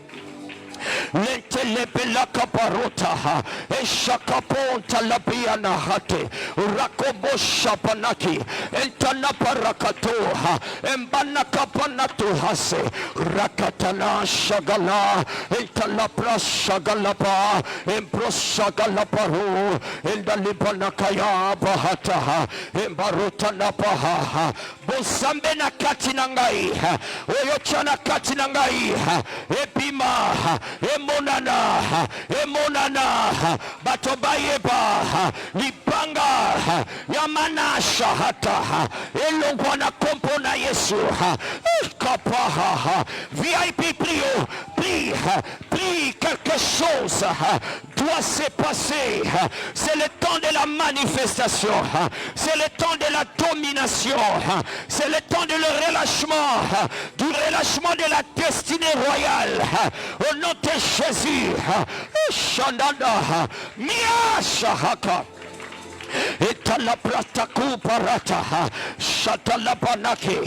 Lentelepela kaparota eshakaponta labiana hate rakobo shapanaki entana parakatoha embana kapanato hase rakatana shagala entala prashagalapa emprosagalaparu endalipana kaya bahata embarota napaha bosambe na kati nangai oyochana kati nangai epima emonana batobayeba lipanga yamanasha hata elongwa na kompo na Yesu kapaha VIP prie quelque chose doit se passer. C'est le temps de la manifestation, c'est le temps de la domination, c'est le temps de le relâchement, du relâchement de la destinée royale. Au nom de Jésus, Shandanda, Mia Shahaka. Etala prataku parata shatala banake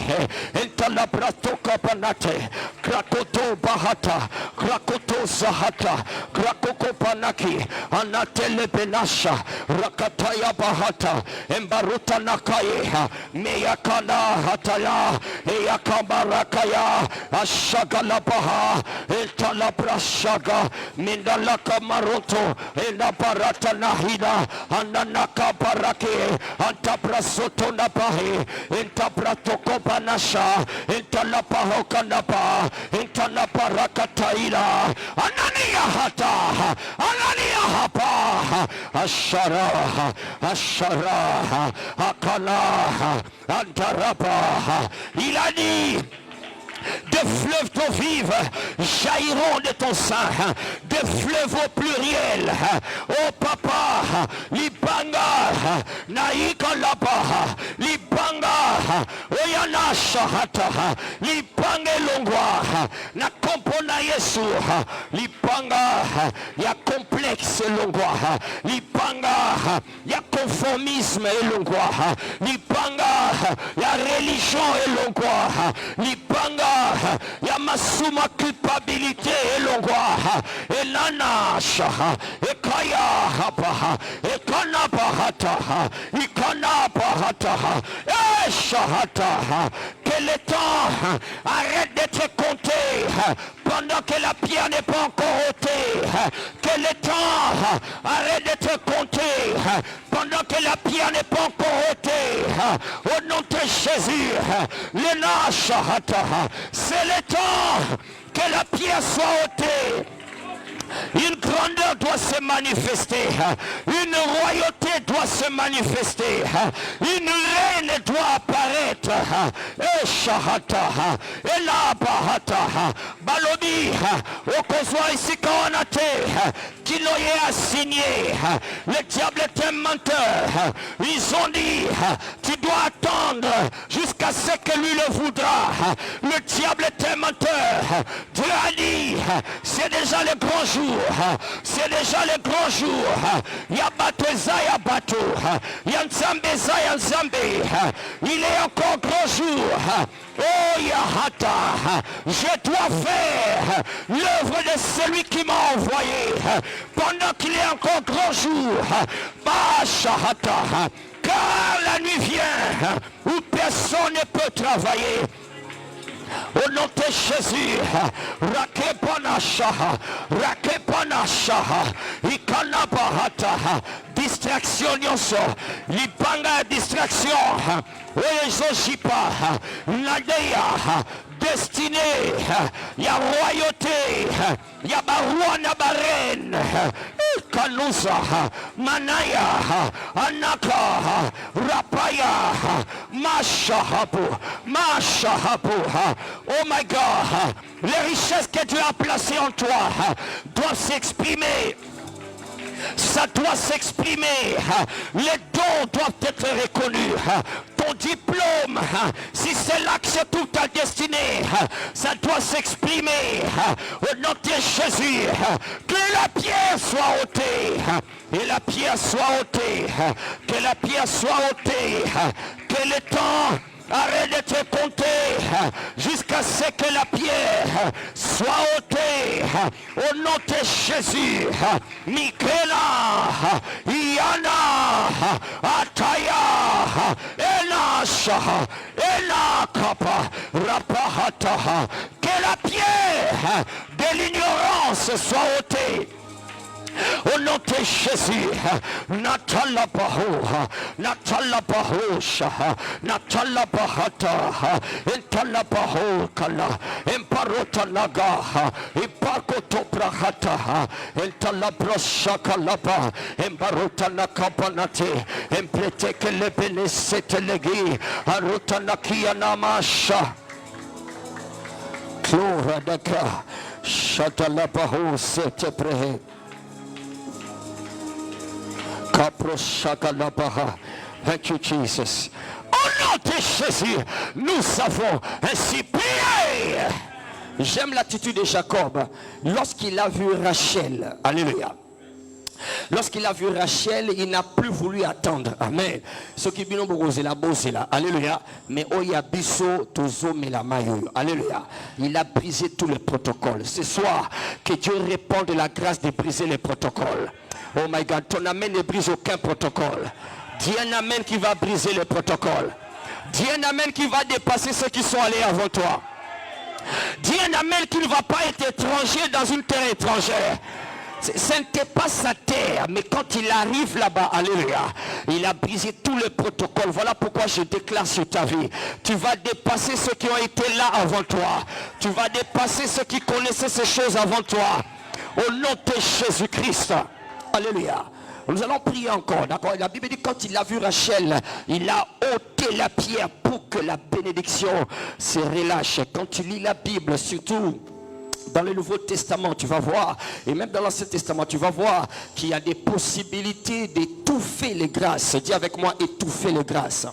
etala pratoka banate krakoto bahata krakoto sahata krakoko panaki anatele benasha rakataya bahata embaruta nakaye meyakana hataya eyakabarakaya ashagala baha etala prashaga mindalaka maroto enabarata nahina ananaka barake antaprasoto napahe entapratoko panasha entalapaho kanapa entalaparakataila anania hapa ashara akala antarapa il a dit de fleuves d'eau vive jailliront de ton sein, de fleuves au pluriel. Oh papa, libanga, naika laba, libanga, oyana shahata, libanga longwa, na kompona Yesu, libanga, ya complexe longwa, libanga, ya conformisme longwa, libanga, ya religion longwa, libanga, ya masuma culpabilité elongwa elanasha ekaya hapa ekana bahata ikana bahata eshahata. Que le temps arrête d'être compté pendant que la pierre n'est pas encore ôtée. Que que le temps arrête d'être compté pendant que la pierre n'est pas encore ôtée. Au nom de Jésus, c'est le temps que la pierre soit ôtée. Une grandeur doit se manifester, une royauté doit se manifester, une reine doit apparaître. Et Shahata, et la Bahata, Balobi, Okozwa ici Kawanate, qui l'ont assigné. Le diable est un menteur. Ils ont dit, tu dois attendre jusqu'à ce que lui le voudra. Le diable est un menteur. Dieu a dit, c'est déjà le grand jour. C'est déjà le grand jour. Yabateza Yabato. Yanzambeza Yanzambe. Il est encore grand jour. Oh Yahata, je dois faire l'œuvre de celui qui m'a envoyé pendant qu'il est encore grand jour. Bashahata, car la nuit vient où personne ne peut travailler. Au nom de Jésus, Rakepanashaha, Ikanabahata, distraction nyonso, Lipanga distraction, Oyezojipa, Nadeya, destinée, ya royauté, ya barua na barène, Kanusa, Manaya, Anaka, Rapaya, Mashahabu, oh my God, les richesses que Dieu a placées en toi doivent s'exprimer. Ça doit s'exprimer. Les dons doivent être reconnus. Ton diplôme, si c'est là que c'est toute ta destinée, ça doit s'exprimer. Au nom de Jésus, que la pierre soit ôtée. Et la pierre soit ôtée. Que la pierre soit ôtée. Que le temps arrête d'être compté jusqu'à ce que la pierre soit ôtée. Au nom de Jésus, Michaela, Iana, Ataya, Elasha, Elakapa, Rapahata, que la pierre de l'ignorance soit ôtée. Au nom de Jésus, Natalabaho, Natalabahosha, Natalabahata, Entalabaho Kala, Emparotalaga, Empakotoprahata, Entalabrosha Kalaba, Embarotanakapanate, Empreteke lebenesetelegi, Arutanakia Namasha. Clora Daka, Shatalabaho Seteprehe. Thank you, Jesus. Au nom de Jésus, nous savons ainsi prier. J'aime l'attitude de Jacob lorsqu'il a vu Rachel. Alléluia. Lorsqu'il a vu Rachel, il n'a plus voulu attendre. Amen. Ce qui vient de la bosse là. Alléluia. Mais oya biso tozo melamayo. Alléluia. Il a brisé tous les protocoles. Ce soir, que Dieu répande de la grâce de briser les protocoles. Oh my God, ton amen ne brise aucun protocole. Dis un amen qui va briser le protocole. Dis un amen qui va dépasser ceux qui sont allés avant toi. Dis un amen qui ne va pas être étranger dans une terre étrangère. Ce n'était pas sa terre, mais quand il arrive là-bas, alléluia, il a brisé tout le protocole. Voilà pourquoi je déclare sur ta vie. Tu vas dépasser ceux qui ont été là avant toi. Tu vas dépasser ceux qui connaissaient ces choses avant toi. Au nom de Jésus-Christ. Alléluia. Nous allons prier encore. D'accord. La Bible dit quand il a vu Rachel, il a ôté la pierre pour que la bénédiction se relâche. Quand tu lis la Bible, surtout dans le Nouveau Testament, tu vas voir, et même dans l'Ancien Testament, tu vas voir qu'il y a des possibilités d'étouffer les grâces. Dis avec moi, étouffer les grâces.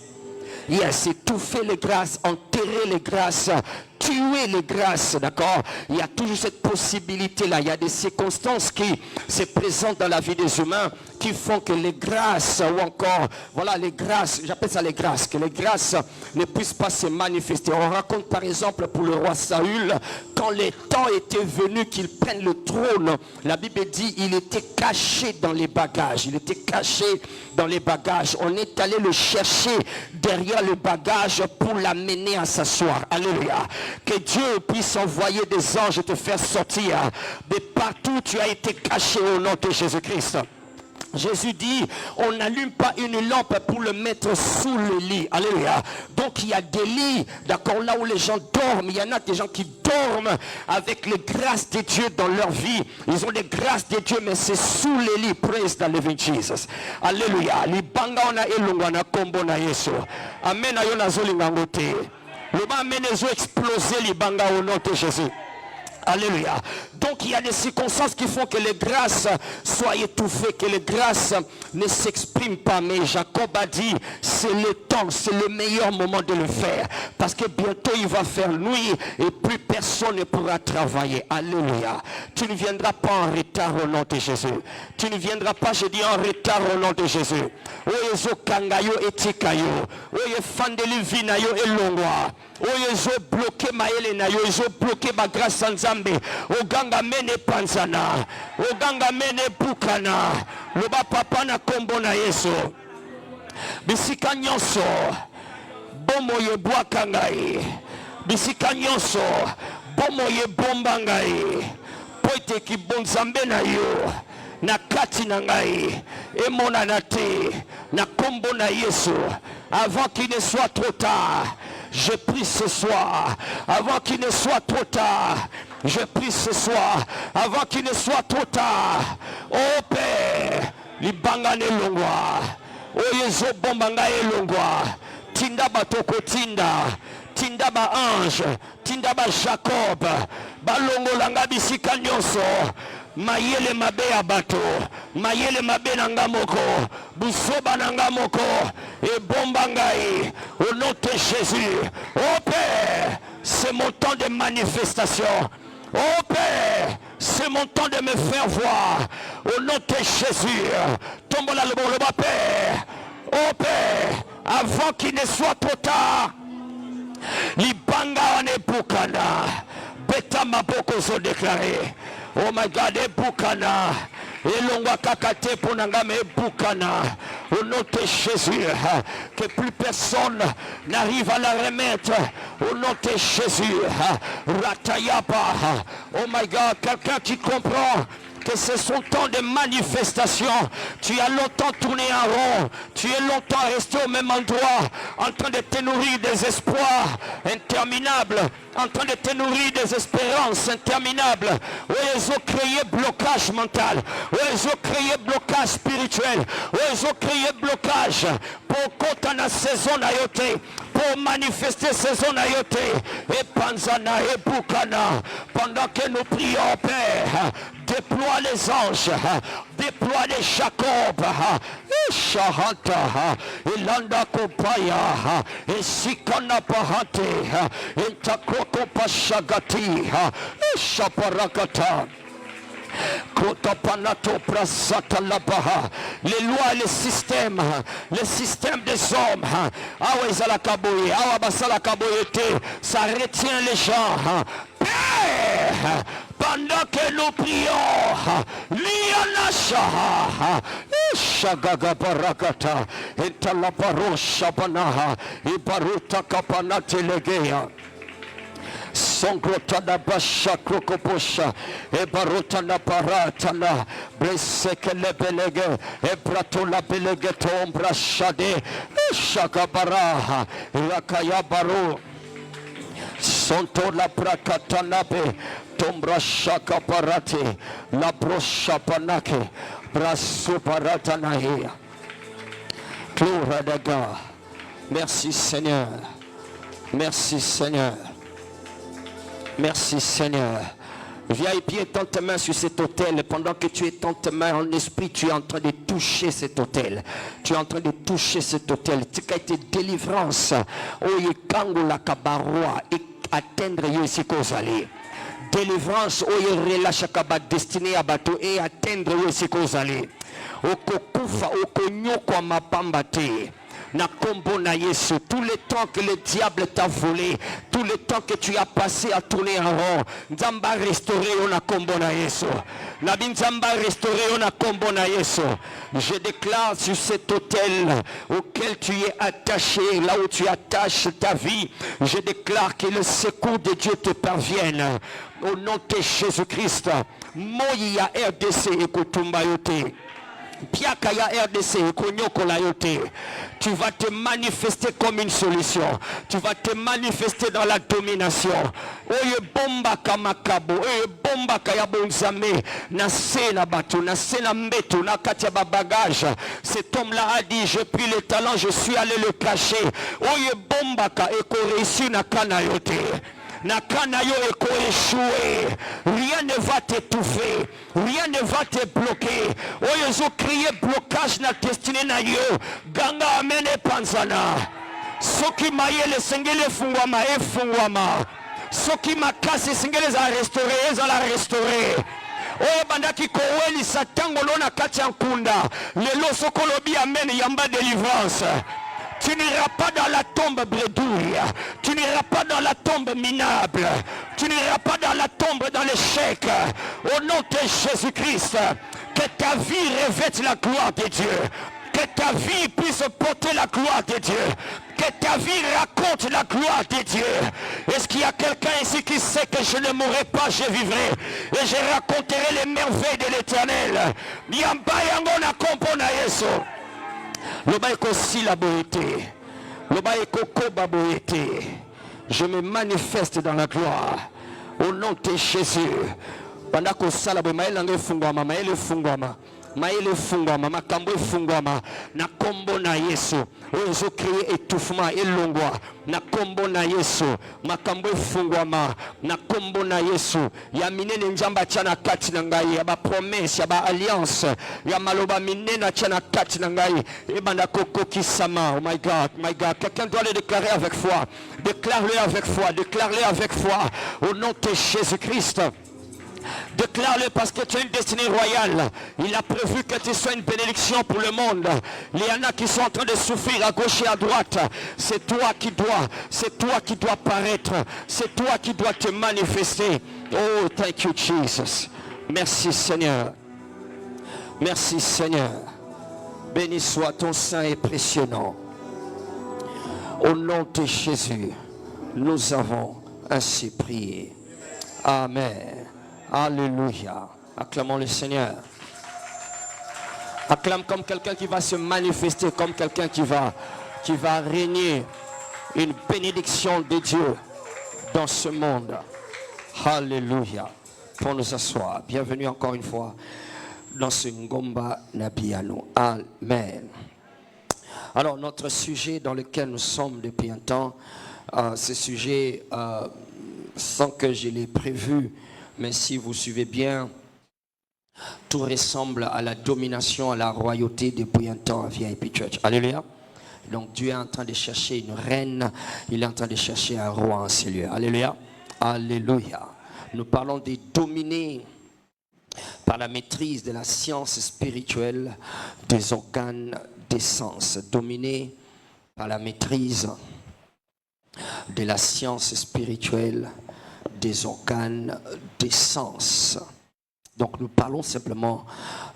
Yes, étouffer les grâces, enterrer les grâces, tuer les grâces, d'accord? Il y a toujours cette possibilité-là. Il y a des circonstances qui se présentent dans la vie des humains qui font que les grâces, ou encore, voilà, les grâces, j'appelle ça les grâces, que les grâces ne puissent pas se manifester. On raconte par exemple pour le roi Saül, quand le temps était venu qu'il prenne le trône, la Bible dit il était caché dans les bagages. Il était caché dans les bagages. On est allé le chercher derrière le bagage pour l'amener à s'asseoir. Alléluia. Que Dieu puisse envoyer des anges et te faire sortir de partout où tu as été caché au nom de Jésus-Christ. Jésus dit, on n'allume pas une lampe pour le mettre sous le lit. Alléluia. Donc il y a des lits, d'accord, là où les gens dorment. Il y en a des gens qui dorment avec les grâces de Dieu dans leur vie. Ils ont les grâces de Dieu, mais c'est sous les lits. Praise the living Jesus. Alléluia. Libanga ona elungana kombo na Yesu. Amen. Ayona zolingangote. Le bas amène les eaux exploser libanga au nom de Jésus. Alléluia. Donc il y a des circonstances qui font que les grâces soient étouffées, que les grâces ne s'expriment pas. Mais Jacob a dit, c'est le temps, c'est le meilleur moment de le faire. Parce que bientôt il va faire nuit et plus personne ne pourra travailler. Alléluia. Tu ne viendras pas en retard au nom de Jésus. Tu ne viendras pas, je dis, en retard au nom de Jésus. Oyezo kangayo etikayo. Oye fandeli vinayo elongwa. Oyezo bloqué maele na yo, oyezo bloqué ma grâce en Zambé. Oganga mene panzana. Oganga mene bukana. Loba papa na kombo na Yesu. Bisika nyonso. Bomo ye bwaka ngai. Bisika nyonso. Bomo ye bomba ngai. Poite ki bonzambe na yo. Na kati na ngai. Emona na te. Na kombo na Yesu. Avant qu'il ne soit trop tard. Je prie ce soir, avant qu'il ne soit trop tard. Je prie ce soir, avant qu'il ne soit trop tard. Oh Père, libangane longwa. Oh Yezo bombanga elongwa. Tinda batoko tinda. Tinda ba ange. Tinda ba Jacob. Balongo langa bisika nyonso. Mayele mabe ya bato, mayele mabe nanga moko, busoba nanga moko, et bomba ngai, au nom de Jésus. Oh Père, c'est mon temps de manifestation. Oh Père, c'est mon temps de me faire voir. Au nom de Jésus. Tombola le bon le bas Père. Oh Père, avant qu'il ne soit trop tard, libanga wane bukana, beta maboko so déclaré. Oh my God, ebukana. Elongwa kakate ponangame ebukana. Au nom de Jésus, que plus personne n'arrive à la remettre. Au nom de Jésus, ratayaba. Oh my God, quelqu'un qui comprend que c'est son temps de manifestation. Tu as longtemps tourné en rond. Tu es longtemps resté au même endroit, en train de te nourrir des espoirs interminables, en train de te nourrir des espérances interminables. Où ils ont créé blocage mental, où ils ont créé blocage spirituel, où ils ont créé blocage pour qu'on a saison à yote, pour manifester saison à yote. Et Panzana et Bukana, pendant que nous prions, Père, déploie les anges, déploie les Jacob, et Shahata, et Landa Kopaya, et Sikana Pahate, et Takoko Pashagati, et Shaparakata. Les lois et les systèmes des hommes, ça retient les gens. Père, pendant que nous prions, Lianasha, Shagaga Barakata, et Talaparo Shabanaha, et Baruta Kapanate Legea. Songrota da basha krokoposha e barota na parata na breseke le belege e prato la belege tombra shade e shakabaraha rakaya baro sonto la prakata nabe tombra shakaparate la brosha panake brasso parata nahia. Gloire de God. Merci Seigneur. Merci Seigneur. Merci Seigneur. VIP, étends tes mains sur cet autel. Pendant que tu étends tes mains en esprit, tu es en train de toucher cet autel. Tu es en train de toucher cet autel. Tu as été délivrance. Oye kango la kabarwa et atteindre yesi kozali. Délivrance oye relâche kaba destiné à bateau et atteindre yesi kozali. Okokufa okonyoko mapambate. na kombo na Yesu. Tout le temps que le diable t'a volé, tout le temps que tu as passé à tourner en rond, Nzamba restauré on a kombo na Yesu. La Nzamba restauré on a kombo na Yesu. Je déclare sur cet autel auquel tu es attaché, là où tu attaches ta vie, je déclare que le secours de Dieu te parvienne. Au nom de Jésus-Christ. Moya RDC et Kutumba yote. Piakaya RDC et Konyokola yote. Tu vas te manifester comme une solution. Tu vas te manifester dans la domination. Oye bomba kamakabo. Oye bomba kaya bonzame. Na sena batu. Na sena mbetu. Na katia bagage. Cet homme-là a dit, j'ai pris le talent, je suis allé le cacher. Oye bomba ka eko réussi na kana yote. Nakanayo eko échoué, rien ne va t'étouffer, rien ne va te bloquer. Oyo crié blocage na destinée na yo, ganga amene panzana. Soki mayele sengele fungwama e fungwama. Soki makasi sengele za restaurer, za la restaurer. Oyo bandaki koweni satango lona kati nkunda. Lelo sokolobi amen yamba délivrance. Tu n'iras pas dans la tombe bredouille. Tu n'iras pas dans la tombe minable. Tu n'iras pas dans la tombe dans l'échec. Au nom de Jésus-Christ, que ta vie revête la gloire de Dieu. Que ta vie puisse porter la gloire de Dieu. Que ta vie raconte la gloire de Dieu. Est-ce qu'il y a quelqu'un ici qui sait que je ne mourrai pas, je vivrai. Et je raconterai les merveilles de l'Éternel. Yamba yango na kompo na Yesu. Loba eko sila boete. Loba eko koba boete. Je me manifeste dans la gloire. Au nom de Jésus. Pendant sala bo maele fungwama, maele fungwama. Maele fungwama, makambo fungwama. Na kombo na Yesu. Ozo créer étouffement et longwa. Na kombo na Yesu. Makambo fungwama. Na kombo na Yesu. Ya minene njamba chana kati na ngai. Ya ba promesse, ya ba alliance. Ya maloba minena chana kati na ngai. Ebanda koko kisama. Oh my God, my God. Quelqu'un doit le déclarer avec foi. Déclare-le avec foi. Déclare-le avec foi. Au nom de Jésus-Christ. Déclare-le parce que tu as une destinée royale. Il a prévu que tu sois une bénédiction pour le monde. Il y en a qui sont en train de souffrir à gauche et à droite. C'est toi qui dois paraître. C'est toi qui dois te manifester. Oh, thank you Jesus. Merci Seigneur. Merci Seigneur. Béni soit ton saint et précieux nom. Au nom de Jésus, nous avons ainsi prié. Amen. Alléluia. Acclamons le Seigneur. Acclame comme quelqu'un qui va se manifester, comme quelqu'un qui va régner une bénédiction de Dieu dans ce monde. Alléluia. Pour nous asseoir. Bienvenue encore une fois dans ce Ngomba Nabiano. Amen. Alors notre sujet dans lequel nous sommes depuis un temps, ce sujet sans que je l'ai prévu, mais si vous suivez bien, tout ressemble à la domination, à la royauté depuis un temps à VIP Church. Alléluia. Donc Dieu est en train de chercher une reine, il est en train de chercher un roi en ces lieux. Alléluia. Alléluia. Nous parlons de dominer par la maîtrise de la science spirituelle des organes des sens. Dominer par la maîtrise de la science spirituelle des organes des sens. Donc nous parlons simplement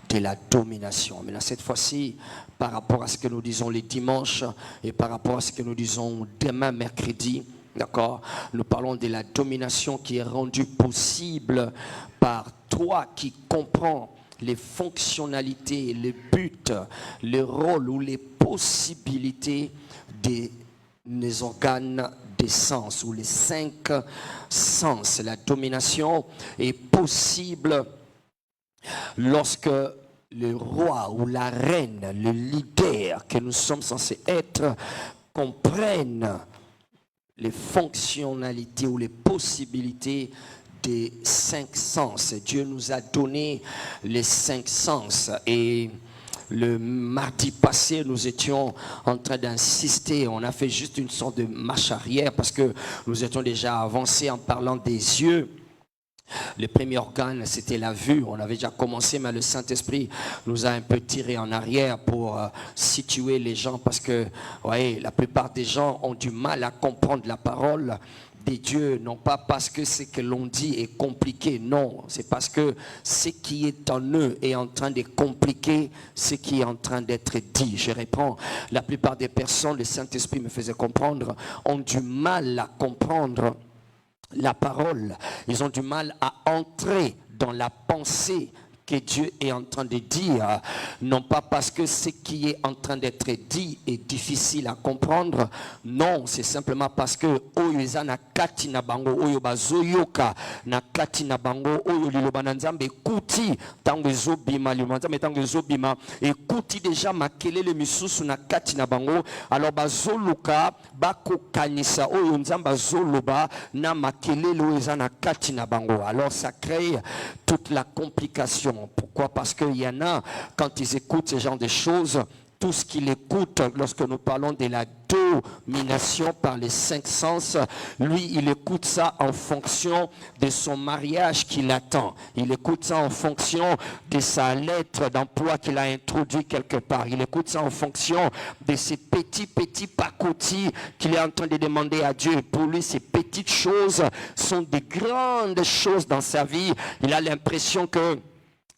de la domination. Mais là, cette fois-ci, par rapport à ce que nous disons les dimanches et par rapport à ce que nous disons demain mercredi, d'accord, nous parlons de la domination qui est rendue possible par toi qui comprends les fonctionnalités, les buts, le rôle ou les possibilités des organes des sens ou les 5 sens. La domination est possible lorsque le roi ou la reine, le leader que nous sommes censés être, comprennent les fonctionnalités ou les possibilités des 5 sens. Dieu nous a donné les 5 sens et le mardi passé, nous étions en train d'insister. On a fait juste une sorte de marche arrière parce que nous étions déjà avancés en parlant des yeux. Le premier organe, c'était la vue. On avait déjà commencé, mais le Saint-Esprit nous a un peu tiré en arrière pour situer les gens parce que, voyez, la plupart des gens ont du mal à comprendre la parole des dieux, non pas parce que ce que l'on dit est compliqué, non, c'est parce que ce qui est en eux est en train de compliquer ce qui est en train d'être dit. Je reprends, la plupart des personnes, le Saint-Esprit me faisait comprendre, ont du mal à comprendre la parole. Ils ont du mal à entrer dans la pensée que Dieu est en train de dire, non pas parce que ce qui est en train d'être dit est difficile à comprendre, non, c'est simplement parce que oyo eza na kati na bango oyo bazoyoka na kati na bango oyo liloba na Nzambe ekuti tango ezobima liloba na Nzambe tango ezobima ekuti deja makelele misusu na kati na bango, alors bazoluka bakokanisa oyo Nzambe azoloba na makelele oyo eza na kati na bango. Alors ça crée toute la complication. Pourquoi? Parce qu'il y en a, quand ils écoutent ce genre de choses, tout ce qu'ils écoutent, lorsque nous parlons de la domination par les 5 sens, lui, il écoute ça en fonction de son mariage qu'il attend. Il écoute ça en fonction de sa lettre d'emploi qu'il a introduit quelque part. Il écoute ça en fonction de ces petits pacottis qu'il est en train de demander à Dieu. Pour lui, ces petites choses sont des grandes choses dans sa vie. Il a l'impression que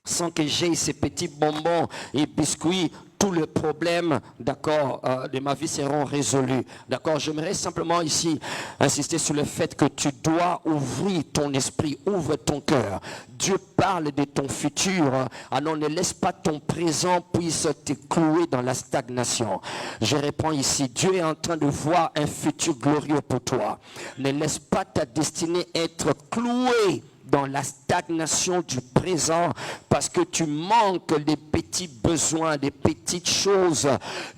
sans que j'aie ces petits bonbons et biscuits, tous les problèmes, d'accord, de ma vie seront résolus. D'accord, j'aimerais simplement ici insister sur le fait que tu dois ouvrir ton esprit, ouvre ton cœur. Dieu parle de ton futur, alors ne laisse pas ton présent puisse te clouer dans la stagnation. Je réponds ici, Dieu est en train de voir un futur glorieux pour toi. Ne laisse pas ta destinée être clouée dans la stagnation du présent parce que tu manques des petits besoins, des petites choses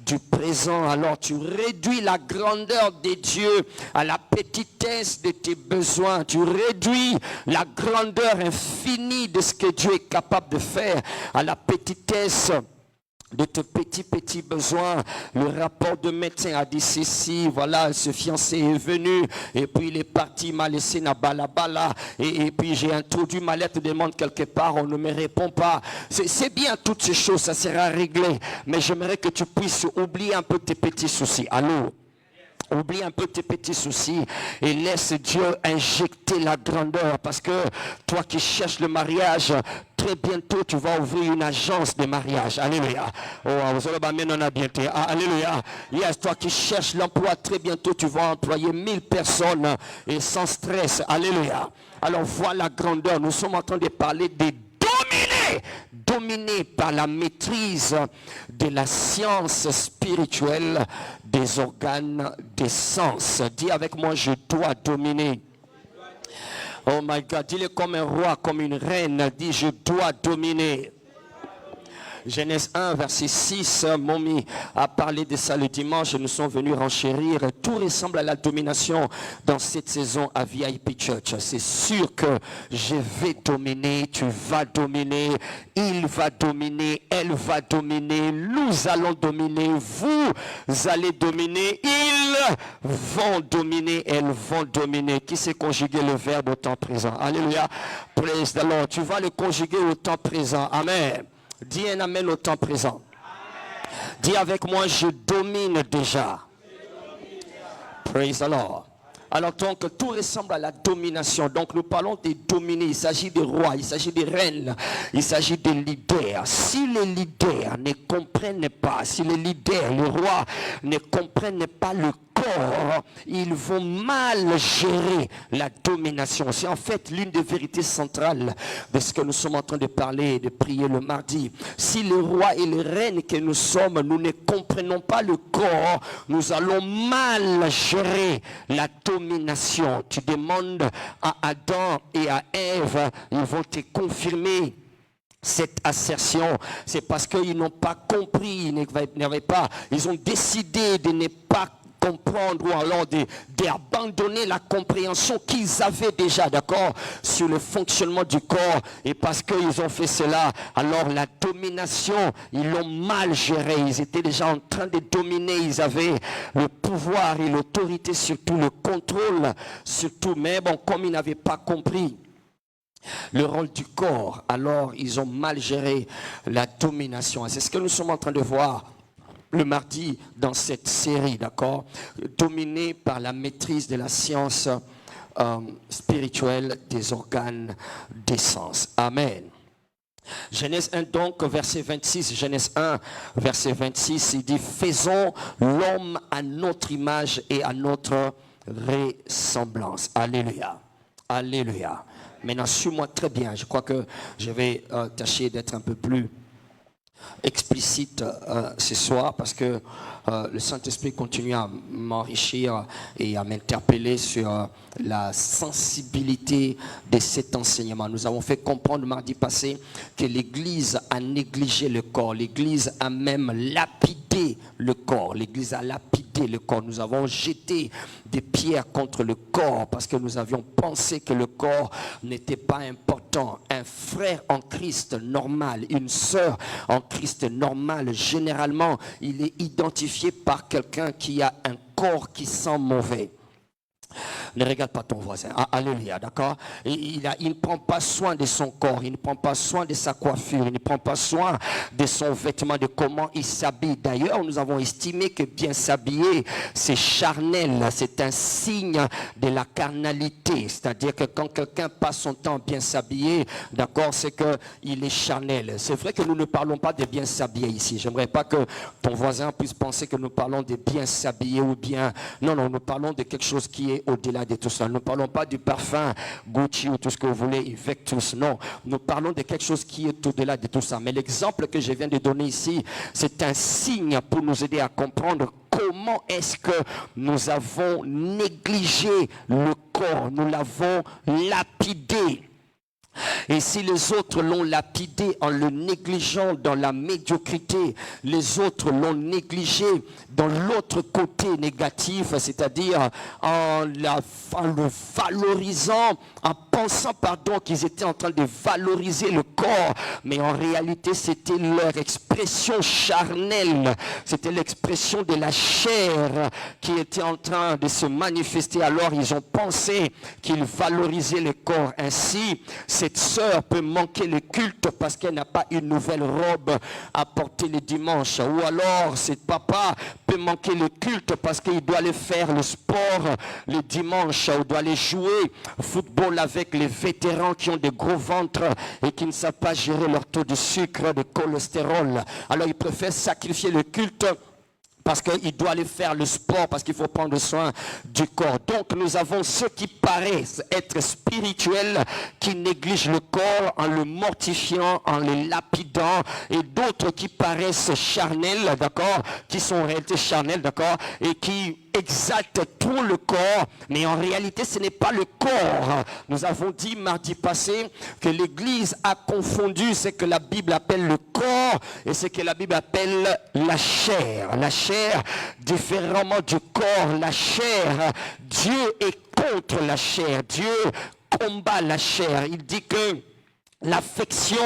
du présent. Alors tu réduis la grandeur de Dieu à la petitesse de tes besoins. Tu réduis la grandeur infinie de ce que Dieu est capable de faire à la petitesse de tes petits besoins. Le rapport de médecin a dit ceci, voilà, ce fiancé est venu et puis il est parti, il m'a laissé na balabala et puis j'ai introduit ma lettre de demande quelque part, on ne me répond pas. C'est bien toutes ces choses, ça sera réglé, mais j'aimerais que tu puisses oublier un peu tes petits soucis. Allô? Oublie un peu tes petits soucis et laisse Dieu injecter la grandeur parce que toi qui cherches le mariage, très bientôt tu vas ouvrir une agence de mariage. Alléluia. Oh, alléluia. Yes, toi qui cherches l'emploi, très bientôt tu vas employer 1000 personnes et sans stress. Alléluia. Alors voilà la grandeur. Nous sommes en train de parler des dominé par la maîtrise de la science spirituelle des organes des sens. Dis avec moi, je dois dominer. Oh my God, dis-le comme un roi, comme une reine. Dis, je dois dominer. Genèse 1, verset 6, Momi a parlé de ça le dimanche, nous sommes venus renchérir. Tout ressemble à la domination dans cette saison à VIP Church. C'est sûr que je vais dominer, tu vas dominer, il va dominer, elle va dominer, nous allons dominer, vous allez dominer, ils vont dominer, elles vont dominer. Qui sait conjuguer le verbe au temps présent? Alléluia, praise the Lord. Tu vas le conjuguer au temps présent. Amen. Dis un amen au temps présent. Amen. Dis avec moi, je domine déjà. Praise the Lord. Alors donc, tout ressemble à la domination. Donc nous parlons des dominés. Il s'agit des rois, il s'agit des reines, il s'agit des leaders. Si les leaders ne comprennent pas, si les leaders, les rois ne comprennent pas le corps, ils vont mal gérer la domination. C'est en fait l'une des vérités centrales de ce que nous sommes en train de parler et de prier le mardi. Si les rois et les reines que nous sommes, nous ne comprenons pas le corps, nous allons mal gérer la domination. Tu demandes à Adam et à Ève, ils vont te confirmer cette assertion. C'est parce qu'ils n'ont pas compris, ils ont décidé de ne pas comprendre ou alors d'abandonner la compréhension qu'ils avaient déjà, d'accord, sur le fonctionnement du corps. Et parce qu'ils ont fait cela, alors la domination, ils l'ont mal gérée. Ils étaient déjà en train de dominer. Ils avaient le pouvoir et l'autorité, surtout le contrôle, surtout. Mais bon, comme ils n'avaient pas compris le rôle du corps, alors ils ont mal géré la domination. Et c'est ce que nous sommes en train de voir le mardi dans cette série, d'accord? Dominé par la maîtrise de la science spirituelle des organes des sens. Amen. Genèse 1 donc, verset 26, Genèse 1, verset 26, il dit « Faisons l'homme à notre image et à notre ressemblance. » Alléluia. Alléluia. Maintenant, suis-moi très bien. Je crois que je vais tâcher d'être un peu plus explicite ce soir parce que le Saint-Esprit continue à m'enrichir et à m'interpeller sur la sensibilité de cet enseignement. Nous avons fait comprendre mardi passé que l'Église a négligé le corps. L'Église a même lapidé le corps. L'Église a lapidé le corps. Nous avons jeté des pierres contre le corps parce que nous avions pensé que le corps n'était pas important. Un frère en Christ normal, une sœur en Christ normal, généralement, il est identifié par quelqu'un qui a un corps qui sent mauvais. Ne regarde pas ton voisin. Alléluia, d'accord? Il ne prend pas soin de son corps, il ne prend pas soin de sa coiffure, il ne prend pas soin de son vêtement, de comment il s'habille. D'ailleurs, nous avons estimé que bien s'habiller, c'est charnel, c'est un signe de la carnalité. C'est-à-dire que quand quelqu'un passe son temps bien s'habiller, d'accord, c'est qu'il est charnel. C'est vrai que nous ne parlons pas de bien s'habiller ici. J'aimerais pas que ton voisin puisse penser que nous parlons de bien s'habiller ou bien... Non, nous parlons de quelque chose qui est au-delà de tout ça. Nous ne parlons pas du parfum Gucci ou tout ce que vous voulez, Invictus. Non, nous parlons de quelque chose qui est au-delà de tout ça. Mais l'exemple que je viens de donner ici, c'est un signe pour nous aider à comprendre comment est-ce que nous avons négligé le corps. Nous l'avons lapidé. Et si les autres l'ont lapidé en le négligeant dans la médiocrité, les autres l'ont négligé dans l'autre côté négatif, c'est-à-dire en le valorisant, en pensant qu'ils étaient en train de valoriser le corps, mais en réalité c'était leur expression charnelle, c'était l'expression de la chair qui était en train de se manifester. Alors ils ont pensé qu'ils valorisaient le corps. Ainsi, cette sœur peut manquer le culte parce qu'elle n'a pas une nouvelle robe à porter le dimanche. Ou alors, cet papa peut manquer le culte parce qu'il doit aller faire le sport le dimanche ou doit aller jouer au football avec les vétérans qui ont des gros ventres et qui ne savent pas gérer leur taux de sucre, de cholestérol. Alors, il préfère sacrifier le culte parce qu'il doit aller faire le sport, parce qu'il faut prendre soin du corps. Donc nous avons ceux qui paraissent être spirituels, qui négligent le corps en le mortifiant, en le lapidant, et d'autres qui paraissent charnels, d'accord, qui sont en réalité charnels, d'accord, et qui exaltent tout le corps, mais en réalité ce n'est pas le corps. Nous avons dit mardi passé que l'Église a confondu ce que la Bible appelle le corps et ce que la Bible appelle la chair. La chair, différemment du corps, la chair, Dieu est contre la chair. Dieu combat la chair. Il dit que l'affection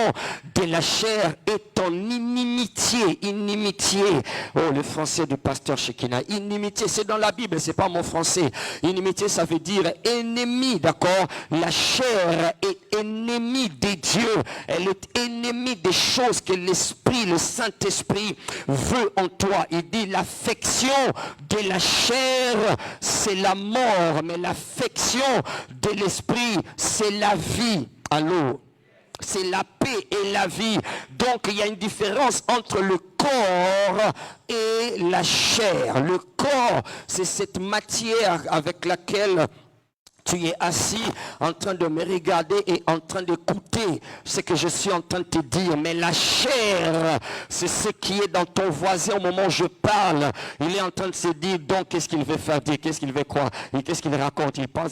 de la chair est en inimitié. Oh, le français du pasteur Shekina. Inimitié, c'est dans la Bible, c'est pas mon français. Inimitié, ça veut dire ennemi, d'accord? La chair est ennemie des dieux. Elle est ennemie des choses que l'Esprit, le Saint-Esprit veut en toi. Il dit l'affection de la chair, c'est la mort, mais l'affection de l'Esprit, c'est la vie. Allô? C'est la paix et la vie. Donc il y a une différence entre le corps et la chair. Le corps, c'est cette matière avec laquelle tu es assis en train de me regarder et en train d'écouter ce que je suis en train de te dire. Mais la chair, c'est ce qui est dans ton voisin au moment où je parle. Il est en train de se dire, donc, qu'est-ce qu'il veut faire dire, qu'est-ce qu'il veut croire, et qu'est-ce qu'il raconte, il pense.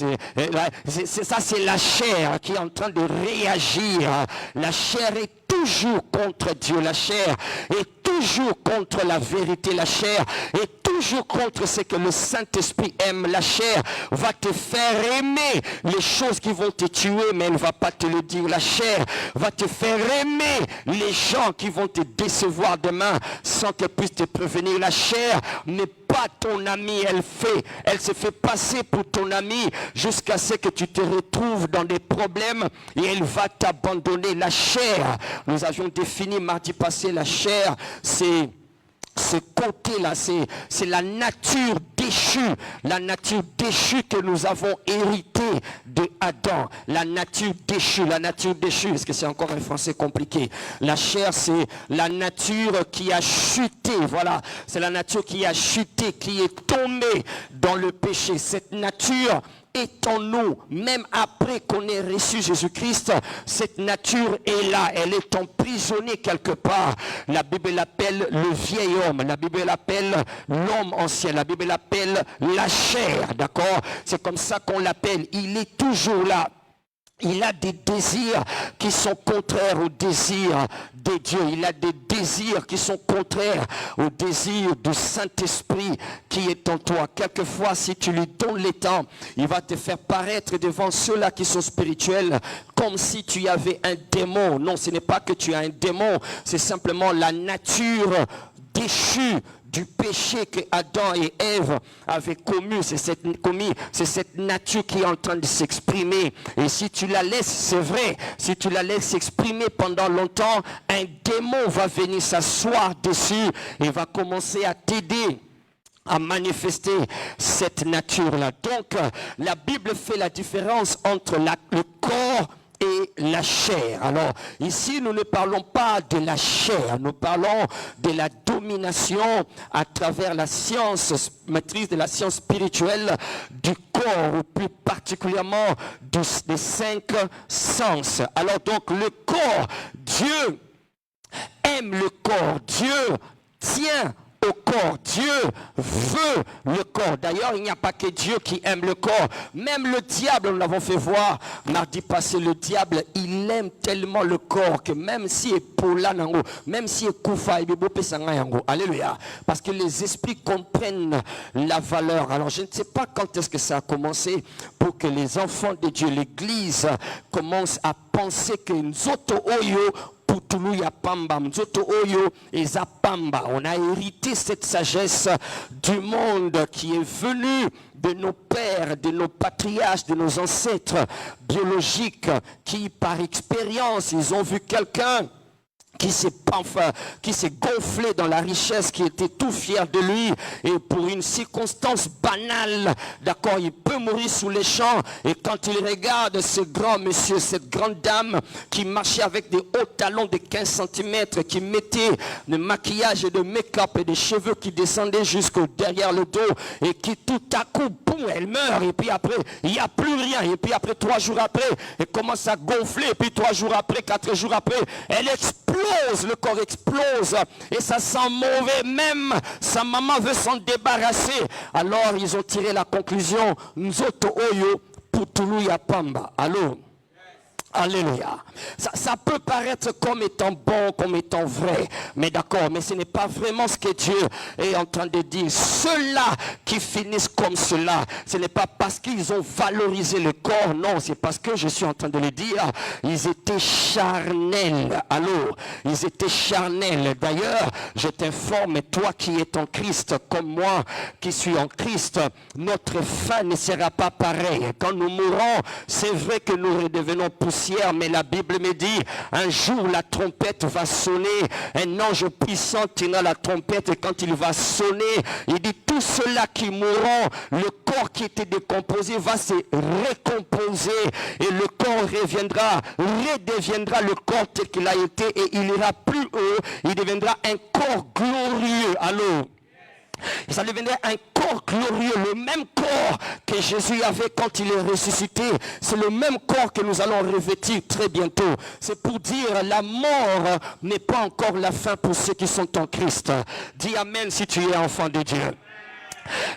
Ça, c'est la chair qui est en train de réagir. La chair est toujours contre Dieu. La chair est toujours contre la vérité. La chair est toujours contre ce que le Saint-Esprit aime. La chair va te faire aimer les choses qui vont te tuer, mais elle ne va pas te le dire. La chair va te faire aimer les gens qui vont te décevoir demain sans qu'elle puisse te prévenir. La chair n'est pas ton ami, elle se fait passer pour ton ami jusqu'à ce que tu te retrouves dans des problèmes et elle va t'abandonner. La chair, nous avions défini mardi passé, la chair, c'est ce côté-là, c'est la nature déchue que nous avons hérité de Adam. La nature déchue, est-ce que c'est encore un français compliqué? La chair, c'est la nature qui a chuté, voilà, c'est la nature qui a chuté, qui est tombée dans le péché. Cette nature est en nous, même après qu'on ait reçu Jésus-Christ, cette nature est là, elle est emprisonnée quelque part. La Bible l'appelle le vieil homme, la Bible l'appelle l'homme ancien, la Bible l'appelle la chair, d'accord? C'est comme ça qu'on l'appelle, il est toujours là. Il a des désirs qui sont contraires aux désirs de Dieu. Il a des désirs qui sont contraires aux désirs du Saint-Esprit qui est en toi. Quelquefois, si tu lui donnes le temps, il va te faire paraître devant ceux-là qui sont spirituels comme si tu avais un démon. Non, ce n'est pas que tu as un démon, c'est simplement la nature déchue du péché que Adam et Ève avaient commis. C'est cette nature qui est en train de s'exprimer. Et si tu la laisses, c'est vrai, si tu la laisses s'exprimer pendant longtemps, un démon va venir s'asseoir dessus et va commencer à t'aider à manifester cette nature-là. Donc, la Bible fait la différence entre le corps et la chair. Alors, ici, nous ne parlons pas de la chair, nous parlons de la domination à travers la science, maîtrise de la science spirituelle du corps, ou plus particulièrement des 5 sens. Alors donc, le corps, Dieu aime le corps, Dieu tient au corps. Dieu veut le corps. D'ailleurs, il n'y a pas que Dieu qui aime le corps. Même le diable, nous l'avons fait voir mardi passé, le diable, il aime tellement le corps que même si il est pola nango, même si il est koufa, il est beau pesanga yango. Alléluia. Parce que les esprits comprennent la valeur. Alors, je ne sais pas quand est-ce que ça a commencé pour que les enfants de Dieu, l'Église, commencent à penser que nous autres oyo on a hérité cette sagesse du monde qui est venue de nos pères, de nos patriarches, de nos ancêtres biologiques qui par expérience, ils ont vu quelqu'un qui s'est gonflé dans la richesse, qui était tout fier de lui, et pour une circonstance banale, d'accord, il peut mourir sous les champs, et quand il regarde ce grand monsieur, cette grande dame, qui marchait avec des hauts talons de 15 cm, qui mettait de maquillage et de make-up et des cheveux qui descendaient jusqu'au derrière le dos, et qui tout à coup, boum, elle meurt, et puis après, il n'y a plus rien, et puis après, 3 jours après, elle commence à gonfler, et puis 3 jours après, 4 jours après, elle explose, le corps explose et ça sent mauvais, même sa maman veut s'en débarrasser. Alors ils ont tiré la conclusion, Nzoto Oyo Putulu ya Pamba. Allô? Alléluia. Ça peut paraître comme étant bon, comme étant vrai, mais d'accord, mais ce n'est pas vraiment ce que Dieu est en train de dire. Ceux-là qui finissent comme cela, ce n'est pas parce qu'ils ont valorisé le corps, non, c'est parce que je suis en train de le dire, ils étaient charnels. Allô, ils étaient charnels. D'ailleurs, je t'informe, toi qui es en Christ, comme moi qui suis en Christ, notre fin ne sera pas pareille. Quand nous mourrons, c'est vrai que nous redevenons poussière. Mais la Bible me dit, un jour la trompette va sonner, un ange puissant tiendra la trompette et quand il va sonner, il dit tous ceux-là qui mourront, le corps qui était décomposé va se récomposer et le corps redeviendra le corps tel qu'il a été et il ira plus haut, il deviendra un corps glorieux. Allô? Et ça deviendrait un corps glorieux, le même corps que Jésus avait quand il est ressuscité. C'est le même corps que nous allons revêtir très bientôt. C'est pour dire la mort n'est pas encore la fin pour ceux qui sont en Christ. Dis Amen si tu es enfant de Dieu.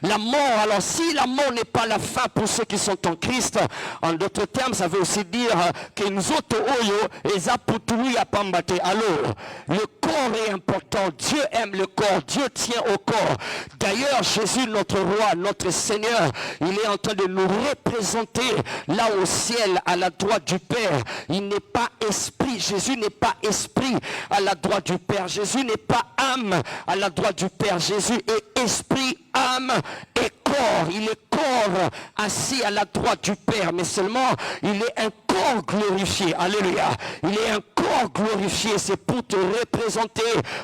La mort, alors si la mort n'est pas la fin pour ceux qui sont en Christ, en d'autres termes, ça veut aussi dire que nous autres oyo ezaputulu ya pambate. Alors, le corps corps est important. Dieu aime le corps. Dieu tient au corps. D'ailleurs, Jésus, notre roi, notre Seigneur, il est en train de nous représenter là au ciel, à la droite du Père. Il n'est pas esprit. Jésus n'est pas esprit à la droite du Père. Jésus n'est pas âme à la droite du Père. Jésus est esprit, âme et corps. Il est corps assis à la droite du Père, mais seulement il est un corps glorifié. Alléluia. Il est un corps glorifié. C'est pour te représenter,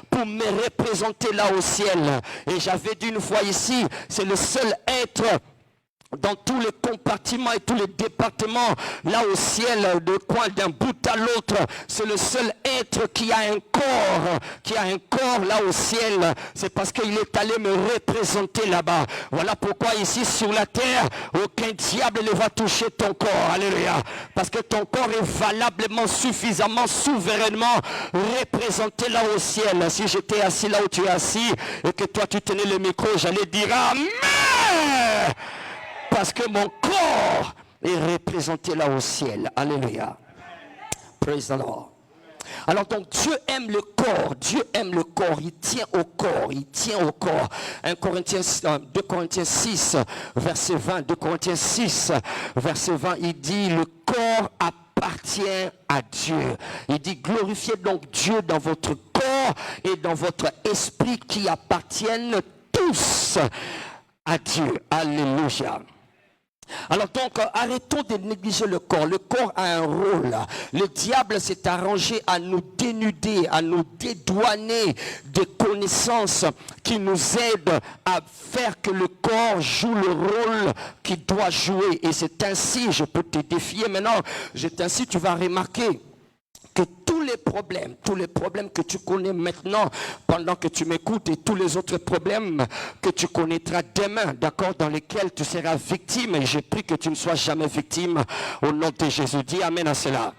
pour me représenter là au ciel. Et j'avais dit une fois ici, c'est le seul être dans tous les compartiments et tous les départements, là au ciel, de coin d'un bout à l'autre, c'est le seul être qui a un corps là au ciel. C'est parce qu'il est allé me représenter là-bas. Voilà pourquoi ici sur la terre, aucun diable ne va toucher ton corps. Alléluia. Parce que ton corps est valablement, suffisamment, souverainement représenté là au ciel. Si j'étais assis là où tu es assis et que toi tu tenais le micro, j'allais dire Amen. Parce que mon corps est représenté là au ciel. Alléluia. Praise the Lord. Alors donc Dieu aime le corps. Dieu aime le corps. Il tient au corps. Il tient au corps. 2 Corinthiens 6, verset 20. 2 Corinthiens 6, verset 20. Il dit le corps appartient à Dieu. Il dit glorifiez donc Dieu dans votre corps et dans votre esprit qui appartiennent tous à Dieu. Alléluia. Alors donc, arrêtons de négliger le corps. Le corps a un rôle. Le diable s'est arrangé à nous dénuder, à nous dédouaner des connaissances qui nous aident à faire que le corps joue le rôle qu'il doit jouer. Et c'est ainsi, je peux te défier maintenant, c'est ainsi tu vas remarquer que tous les problèmes que tu connais maintenant pendant que tu m'écoutes et tous les autres problèmes que tu connaîtras demain, d'accord, dans lesquels tu seras victime, et j'ai pris que tu ne sois jamais victime au nom de Jésus. Dis amen à cela.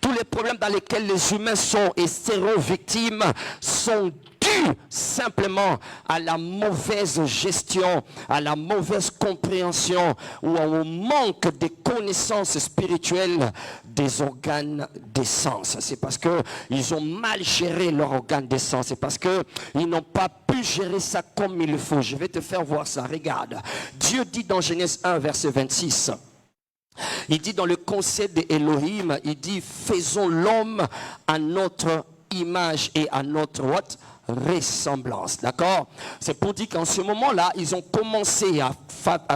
Tous les problèmes dans lesquels les humains sont et seront victimes sont dus simplement à la mauvaise gestion, à la mauvaise compréhension ou au manque de connaissances spirituelles des organes des sens. C'est parce qu'ils ont mal géré leur organe des sens. C'est parce qu'ils n'ont pas pu gérer ça comme il le faut. Je vais te faire voir ça. Regarde. Dieu dit dans Genèse 1, verset 26. Il dit dans le conseil d'Élohim, il dit faisons l'homme à notre image et à notre ressemblance. D'accord? C'est pour dire qu'en ce moment-là, ils ont commencé à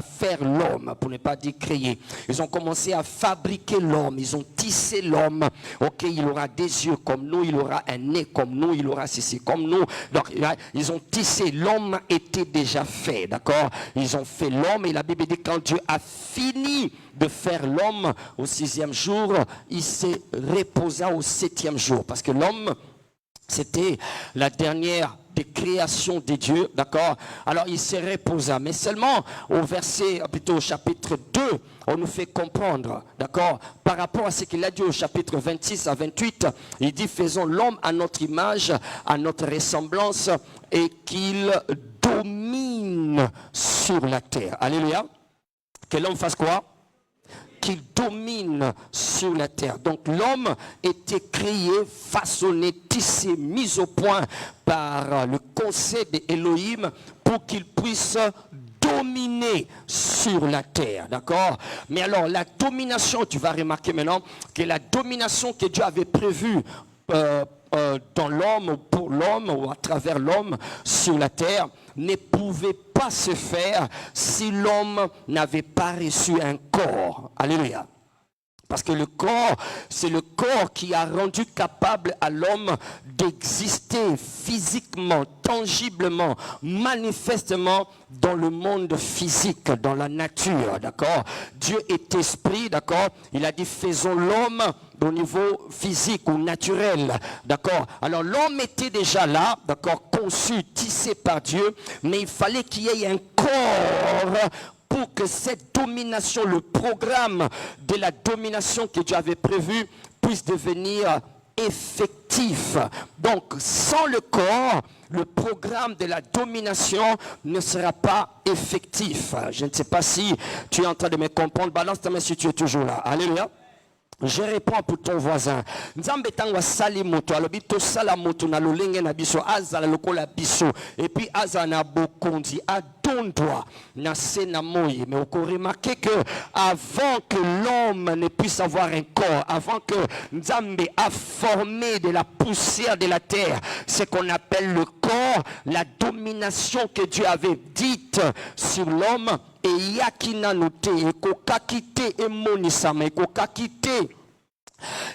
faire l'homme, pour ne pas dire créer. Ils ont commencé à fabriquer l'homme. Ils ont tissé l'homme. Ok, il aura des yeux comme nous, il aura un nez comme nous, il aura ceci comme nous. Donc, ils ont tissé. L'homme était déjà fait. D'accord? Ils ont fait l'homme et la Bible dit quand Dieu a fini de faire l'homme au 6e jour, il s'est reposa au 7e jour. Parce que l'homme, c'était la dernière des créations de Dieu, d'accord? Alors il se reposa, mais seulement au chapitre 2, on nous fait comprendre, d'accord? Par rapport à ce qu'il a dit au chapitre 26 à 28, il dit faisons l'homme à notre image, à notre ressemblance, et qu'il domine sur la terre. Alléluia. Que l'homme fasse quoi? Qu'il domine sur la terre. Donc l'homme était créé, façonné, tissé, mis au point par le conseil d'Élohim pour qu'il puisse dominer sur la terre. D'accord? Mais alors la domination, tu vas remarquer maintenant que la domination que Dieu avait prévue dans l'homme ou pour l'homme ou à travers l'homme sur la terre ne pouvait pas se faire si l'homme n'avait pas reçu un corps. Alléluia. Parce que le corps, c'est le corps qui a rendu capable à l'homme d'exister physiquement, tangiblement, manifestement dans le monde physique, dans la nature, d'accord? Dieu est esprit, d'accord? Il a dit faisons l'homme au niveau physique ou naturel, d'accord? Alors l'homme était déjà là, d'accord, conçu, tissé par Dieu, mais il fallait qu'il y ait un corps pour que cette domination, le programme de la domination que Dieu avait prévu puisse devenir effectif. Donc, sans le corps, le programme de la domination ne sera pas effectif. Je ne sais pas si tu es en train de me comprendre. Balance ta main si tu es toujours là. Alléluia. Je réponds pour ton voisin. Nzambe tango sali moto alobi to sala moto na lolenge na biso azala lokola biso et puis azala na bokondi adondwa na se na moyi. Mais on remarquer que avant que l'homme ne puisse avoir un corps, avant que Nzambe a formé de la poussière de la terre ce qu'on appelle le corps, la domination que Dieu avait dite sur l'homme, et yakina noté et kokakité et monisama et kokakité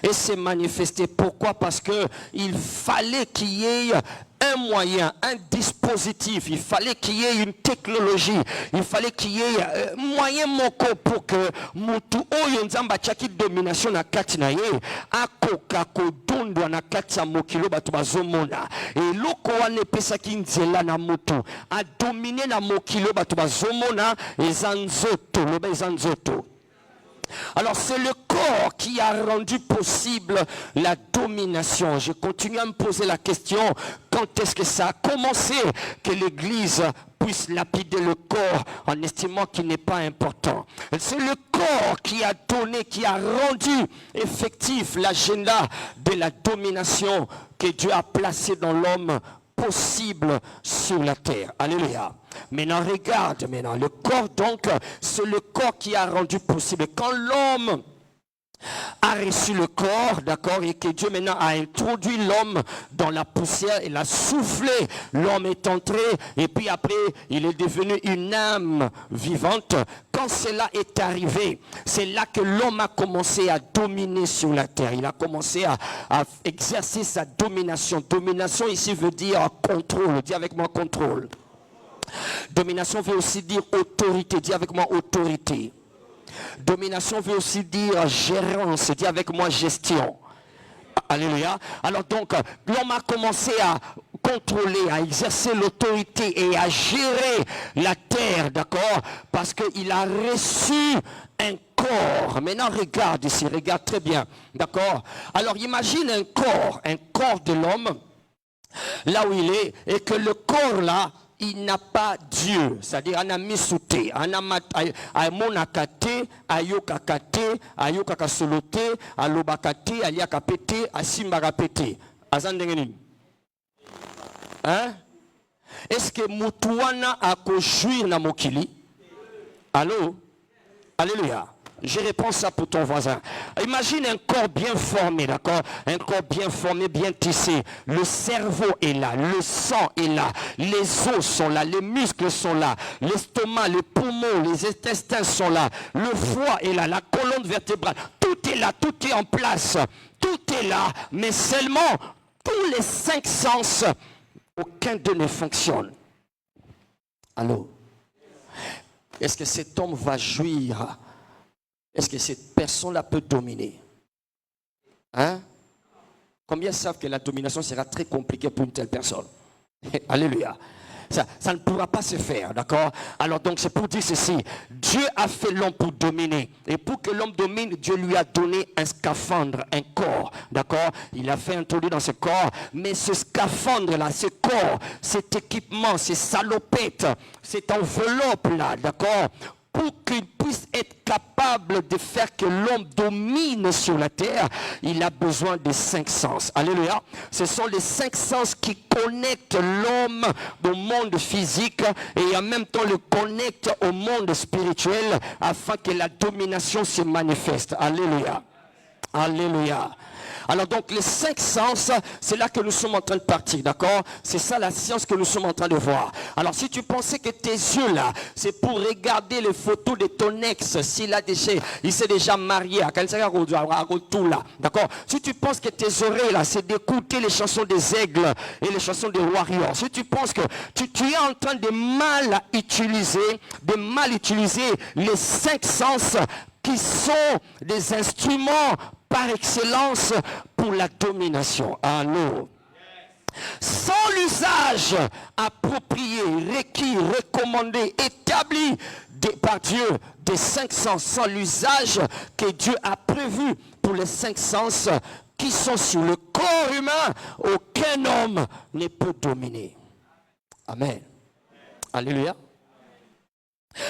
et s'est manifesté. Pourquoi? Parce que il fallait qu'il y ait un moyen, un dispositif, il fallait qu'il y ait une technologie, il fallait qu'il y ait moyen moko pour que mutu oyo nzamba chaki domination na kati na ye akoka kodondwa na kati ya mokilo bato bazomona et loko wana epesaki nzela na mutu a dominer na mokilo bato bazomona eza nzoto loba eza nzoto. Alors c'est le corps qui a rendu possible la domination. Je continue à me poser la question, quand est-ce que ça a commencé que l'Église puisse lapider le corps en estimant qu'il n'est pas important? C'est le corps qui a donné, qui a rendu effectif l'agenda de la domination que Dieu a placé dans l'homme possible sur la terre. Alléluia. Maintenant, regarde maintenant. Le corps, donc, c'est le corps qui a rendu possible. Quand l'homme a reçu le corps, d'accord, et que Dieu maintenant a introduit l'homme dans la poussière, il a soufflé, l'homme est entré, et puis après, il est devenu une âme vivante. Quand cela est arrivé, c'est là que l'homme a commencé à dominer sur la terre. Il a commencé à exercer sa domination. Domination ici veut dire contrôle. Dis avec moi contrôle. Domination veut aussi dire autorité. Dis avec moi autorité. Domination veut aussi dire gérance. Dis avec moi gestion. Alléluia. Alors donc, l'homme a commencé à contrôler, à exercer l'autorité et à gérer la terre, d'accord? Parce qu'il a reçu un corps. Maintenant, regarde ici, regarde très bien, d'accord? Alors, imagine un corps de l'homme, là où il est, et que le corps là, il n'a pas Dieu, c'est-à-dire un ami souté, un amonakate, ayokakate, ayokakasolote, alobakate, aliakapete, asimbakapete. Azandengenin. Hein? Est-ce que mutuana a jouir na mokili? Allô? Alléluia. Je réponds ça pour ton voisin. Imagine un corps bien formé, d'accord? Un corps bien formé, bien tissé. Le cerveau est là, le sang est là, les os sont là, les muscles sont là, l'estomac, les poumons, les intestins sont là, le foie est là, la colonne vertébrale. Tout est là, tout est en place. Tout est là, mais seulement tous les 5 sens, aucun d'eux ne fonctionne. Allô? Est-ce que cet homme va jouir? Est-ce que cette personne-là peut dominer? Hein? Combien savent que la domination sera très compliquée pour une telle personne? Alléluia. Ça ne pourra pas se faire, d'accord? Alors donc c'est pour dire ceci. Dieu a fait l'homme pour dominer. Et pour que l'homme domine, Dieu lui a donné un scaphandre, un corps, d'accord? Il a fait introduire dans ce corps. Mais ce scaphandre-là, ce corps, cet équipement, ces salopettes, cette enveloppe-là, d'accord? Pour qu'il puisse être capable de faire que l'homme domine sur la terre, il a besoin des 5 sens. Alléluia. Ce sont les 5 sens qui connectent l'homme au monde physique et en même temps le connectent au monde spirituel afin que la domination se manifeste. Alléluia. Alléluia. Alors donc les 5 sens, c'est là que nous sommes en train de partir, d'accord? C'est ça la science que nous sommes en train de voir. Alors si tu pensais que tes yeux là, c'est pour regarder les photos de ton ex, il s'est déjà marié, d'accord? Si tu penses que tes oreilles là, c'est d'écouter les chansons des aigles et les chansons des warriors, si tu penses que tu es en train de mal utiliser les 5 sens qui sont des instruments par excellence pour la domination. Allô? Sans l'usage approprié, requis, recommandé, établi par Dieu des 5 sens, sans l'usage que Dieu a prévu pour les 5 sens qui sont sur le corps humain, aucun homme ne peut dominer. Amen. Alléluia.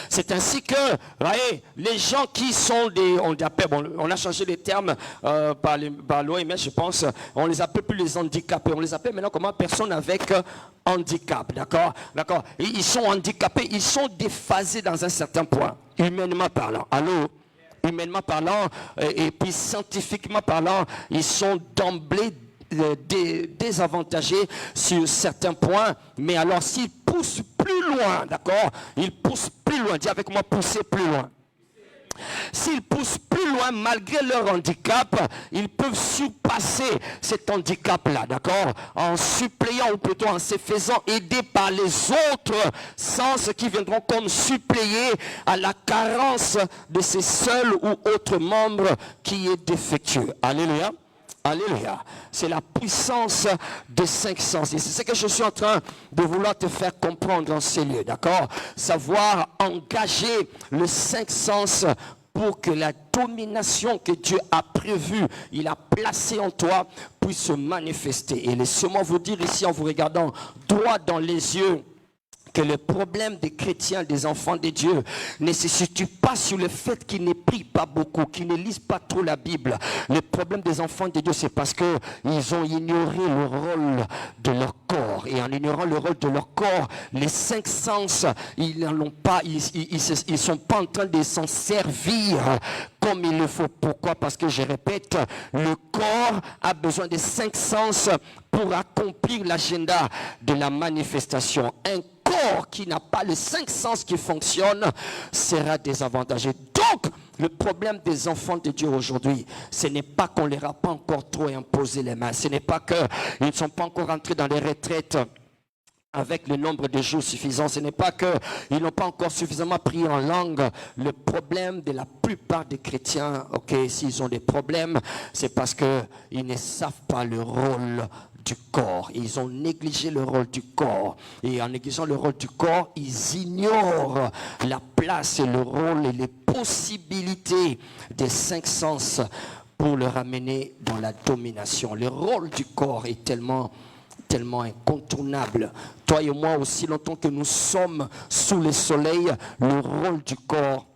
C'est ainsi que, voyez, les gens qui sont des, on a changé les termes par l'OMS, je pense, on les appelle plus les handicapés, on les appelle maintenant comment, personnes avec handicap, d'accord, ils sont handicapés, ils sont déphasés dans un certain point, humainement parlant, allô, humainement parlant, et puis scientifiquement parlant, ils sont d'emblée désavantagés sur certains points, mais alors s'ils poussent plus loin, d'accord, ils poussent plus loin, dis avec moi, pousser plus loin. S'ils poussent plus loin, malgré leur handicap, ils peuvent surpasser cet handicap-là, d'accord, en suppléant ou plutôt en se faisant aider par les autres sens qui viendront comme suppléer à la carence de ces seuls ou autres membres qui est défectueux. Alléluia. Alléluia. C'est la puissance des 5 sens. Et c'est ce que je suis en train de vouloir te faire comprendre en ces lieux. D'accord? Savoir engager le 5 sens pour que la domination que Dieu a prévue, il a placée en toi, puisse se manifester. Et laissez-moi vous dire ici en vous regardant droit dans les yeux, que le problème des chrétiens, des enfants de Dieu, ne se situe pas sur le fait qu'ils ne prient pas beaucoup, qu'ils ne lisent pas trop la Bible. Le problème des enfants de Dieu, c'est parce qu'ils ont ignoré le rôle de leur corps. Et en ignorant le rôle de leur corps, les 5 sens, ils n'en ont pas, ils sont pas en train de s'en servir comme il le faut. Pourquoi? Parce que, je répète, le corps a besoin des 5 sens pour accomplir l'agenda de la manifestation. Un corps qui n'a pas les 5 sens qui fonctionnent sera désavantagé. Donc, le problème des enfants de Dieu aujourd'hui, ce n'est pas qu'on ne leur a pas encore trop imposé les mains. Ce n'est pas qu'ils ne sont pas encore entrés dans les retraites avec le nombre de jours suffisant. Ce n'est pas qu'ils n'ont pas encore suffisamment prié en langue. Le problème de la plupart des chrétiens, ok, s'ils ont des problèmes, c'est parce qu'ils ne savent pas le rôle du corps. Ils ont négligé le rôle du corps. Et en négligeant le rôle du corps, ils ignorent la place et le rôle et les possibilités des 5 sens pour le ramener dans la domination. Le rôle du corps est tellement incontournable. Toi et moi, aussi longtemps que nous sommes sous le soleil, le rôle du corps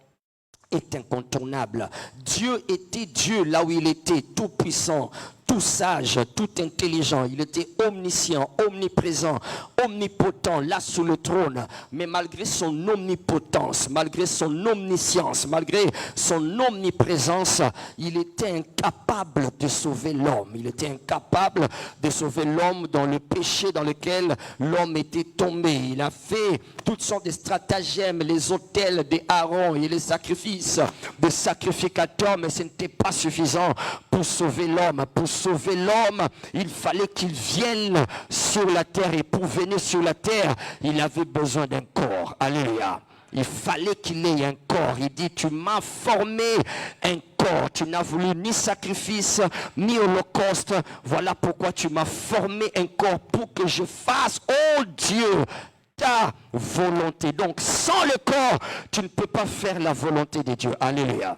est incontournable. Dieu était Dieu là où il était, tout puissant, tout sage, tout intelligent. Il était omniscient, omniprésent, omnipotent, là sous le trône. Mais malgré son omnipotence, malgré son omniscience, malgré son omniprésence, il était incapable de sauver l'homme. Il était incapable de sauver l'homme dans le péché dans lequel l'homme était tombé. Il a fait toutes sortes de stratagèmes, les autels d'Aaron et les sacrifices de sacrificateurs, mais ce n'était pas suffisant pour sauver l'homme. Pour sauver l'homme, il fallait qu'il vienne sur la terre, et pour venir sur la terre, il avait besoin d'un corps. Alléluia. Il fallait qu'il ait un corps. Il dit, tu m'as formé un corps. Tu n'as voulu ni sacrifice, ni holocauste. Voilà pourquoi tu m'as formé un corps pour que je fasse, oh Dieu, ta volonté. Donc, sans le corps, tu ne peux pas faire la volonté de Dieu. Alléluia.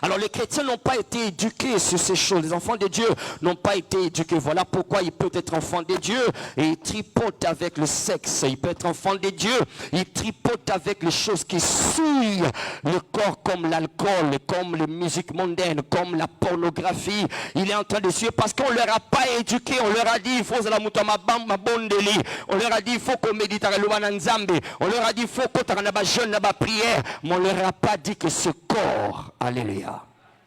Alors les chrétiens n'ont pas été éduqués sur ces choses. Les enfants de Dieu n'ont pas été éduqués. Voilà pourquoi il peut être enfant de Dieu et il tripote avec le sexe. Il peut être enfant de Dieu, il tripote avec les choses qui souillent le corps, comme l'alcool, comme les musiques mondaines, comme la pornographie. Il est en train de suivre parce qu'on ne leur a pas éduqué. On leur a dit il faut la mutama bondeli. On leur a dit il faut qu'on médite à l'Ouananzambe. On leur a dit il faut qu'on ait jeûne, prière. Mais on ne leur a pas dit que ce corps, alléluia.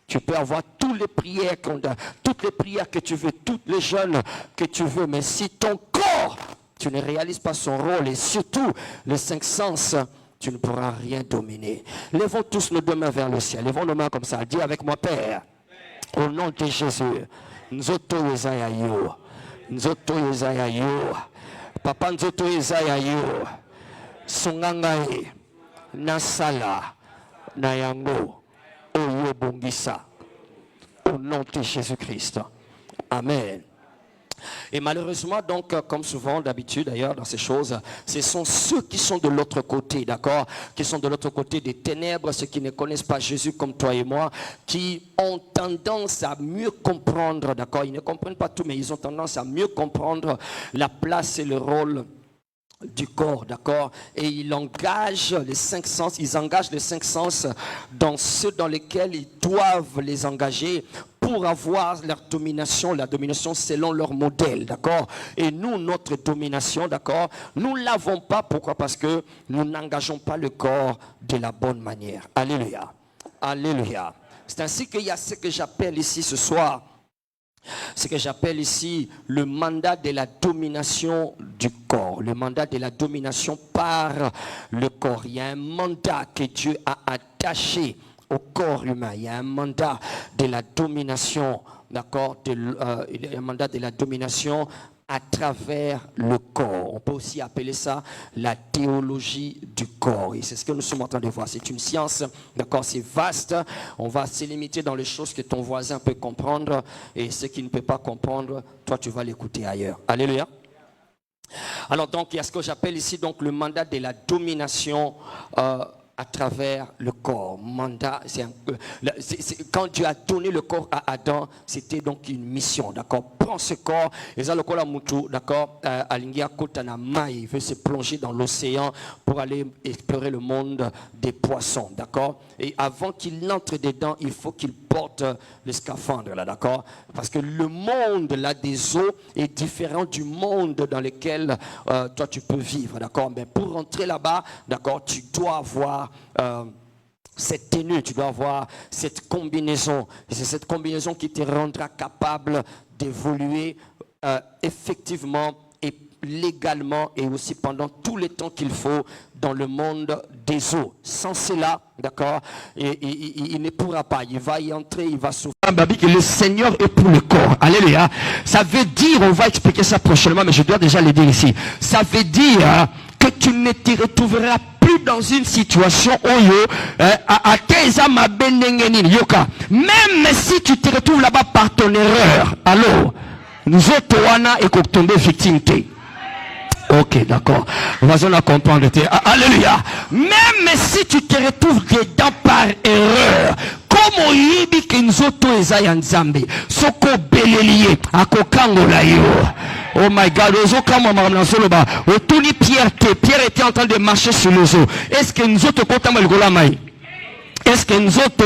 Tu peux avoir toutes les prières que tu veux, toutes les jeûnes que tu veux, mais si ton corps, tu ne réalises pas son rôle et surtout les 5 sens, tu ne pourras rien dominer. Lèvons tous nos deux mains vers le ciel. Lèvons nos mains comme ça. Dis avec moi, Père, au nom de Jésus, Nzoto Yezaya Yo, Nzoto Yezaya Yo, Papa Nzoto Yezaya Yo, Songangae, Nasala, Nayango, Oyo Bongisa, au nom de Jésus-Christ. Amen. Et malheureusement, donc, comme souvent d'habitude d'ailleurs dans ces choses, ce sont ceux qui sont de l'autre côté, d'accord, qui sont de l'autre côté des ténèbres, ceux qui ne connaissent pas Jésus comme toi et moi, qui ont tendance à mieux comprendre, d'accord, ils ne comprennent pas tout, mais ils ont tendance à mieux comprendre la place et le rôle du corps, d'accord? Et ils engagent les 5 sens dans ceux dans lesquels ils doivent les engager pour avoir leur domination, la domination selon leur modèle, d'accord? Et nous, notre domination, d'accord, nous ne l'avons pas. Pourquoi? Parce que nous n'engageons pas le corps de la bonne manière. Alléluia. Alléluia. C'est ainsi qu'il y a ce que j'appelle ici ce soir, ce que j'appelle ici le mandat de la domination du corps, le mandat de la domination par le corps. Il y a un mandat que Dieu a attaché au corps humain. Il y a un mandat de la domination, d'accord, un mandat de la domination à travers le corps. On peut aussi appeler ça la théologie du corps. Et c'est ce que nous sommes en train de voir. C'est une science, d'accord, c'est vaste. On va se limiter dans les choses que ton voisin peut comprendre. Et ce qu'il ne peut pas comprendre, toi, tu vas l'écouter ailleurs. Alléluia. Alors donc, il y a ce que j'appelle ici donc le mandat de la domination à travers le corps. Mandat, quand Dieu a donné le corps à Adam, c'était donc une mission, d'accord? Prends ce corps, et ça le corps mutu, d'accord? Alingia kotana mai, il veut se plonger dans l'océan pour aller explorer le monde des poissons, d'accord? Et avant qu'il n'entre dedans, il faut qu'il porte le scaphandre, là, d'accord? Parce que le monde là des eaux est différent du monde dans lequel toi tu peux vivre, d'accord? Mais pour rentrer là-bas, d'accord, tu dois avoir cette tenue, tu dois avoir cette combinaison. C'est cette combinaison qui te rendra capable d'évoluer effectivement et légalement et aussi pendant tout le temps qu'il faut dans le monde des eaux. Sans cela, d'accord, il ne pourra pas. Il va y entrer, il va souffrir. Que le Seigneur est pour le corps. Alléluia. Ça veut dire, on va expliquer ça prochainement, mais je dois déjà le dire ici. Ça veut dire que tu ne te retrouveras plus dans une situation même si tu te retrouves là-bas par ton erreur. Alors, nous autres, et qu'on tombe victime. Ok, d'accord. On va comprendre. Alléluia. Même si tu te retrouves dedans par erreur, comme on y dit que nous autres, Nzambe, soko belelier, akokangola yo. Oh my God, Pierre était en train de marcher sur les eaux. Est-ce que nous autres, est-ce que nous autres,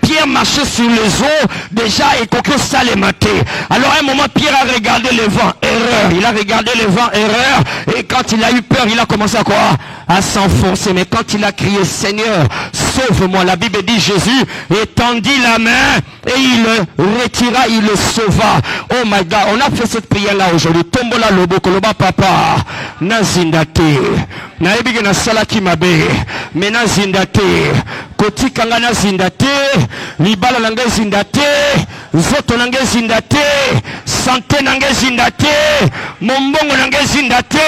Pierre marchait sur les eaux, déjà, et coquille salematé. Alors, à un moment, Pierre a regardé le vent, erreur. Il a regardé le vent, erreur. Et quand il a eu peur, il a commencé à quoi? À s'enfoncer. Mais quand il a crié, Seigneur, sauve-moi. La Bible dit, Jésus étendit la main et il le retira, il le sauva. Oh my God, on a fait cette prière-là aujourd'hui. Tombola lobo, koloba papa. Nazindate. Naebige na salaki mabe. Mena zindate. Koti kangana zindate. Libala nange zindate. Zoto nange zindate. Santé nange zindate. Mombongo nange zindate.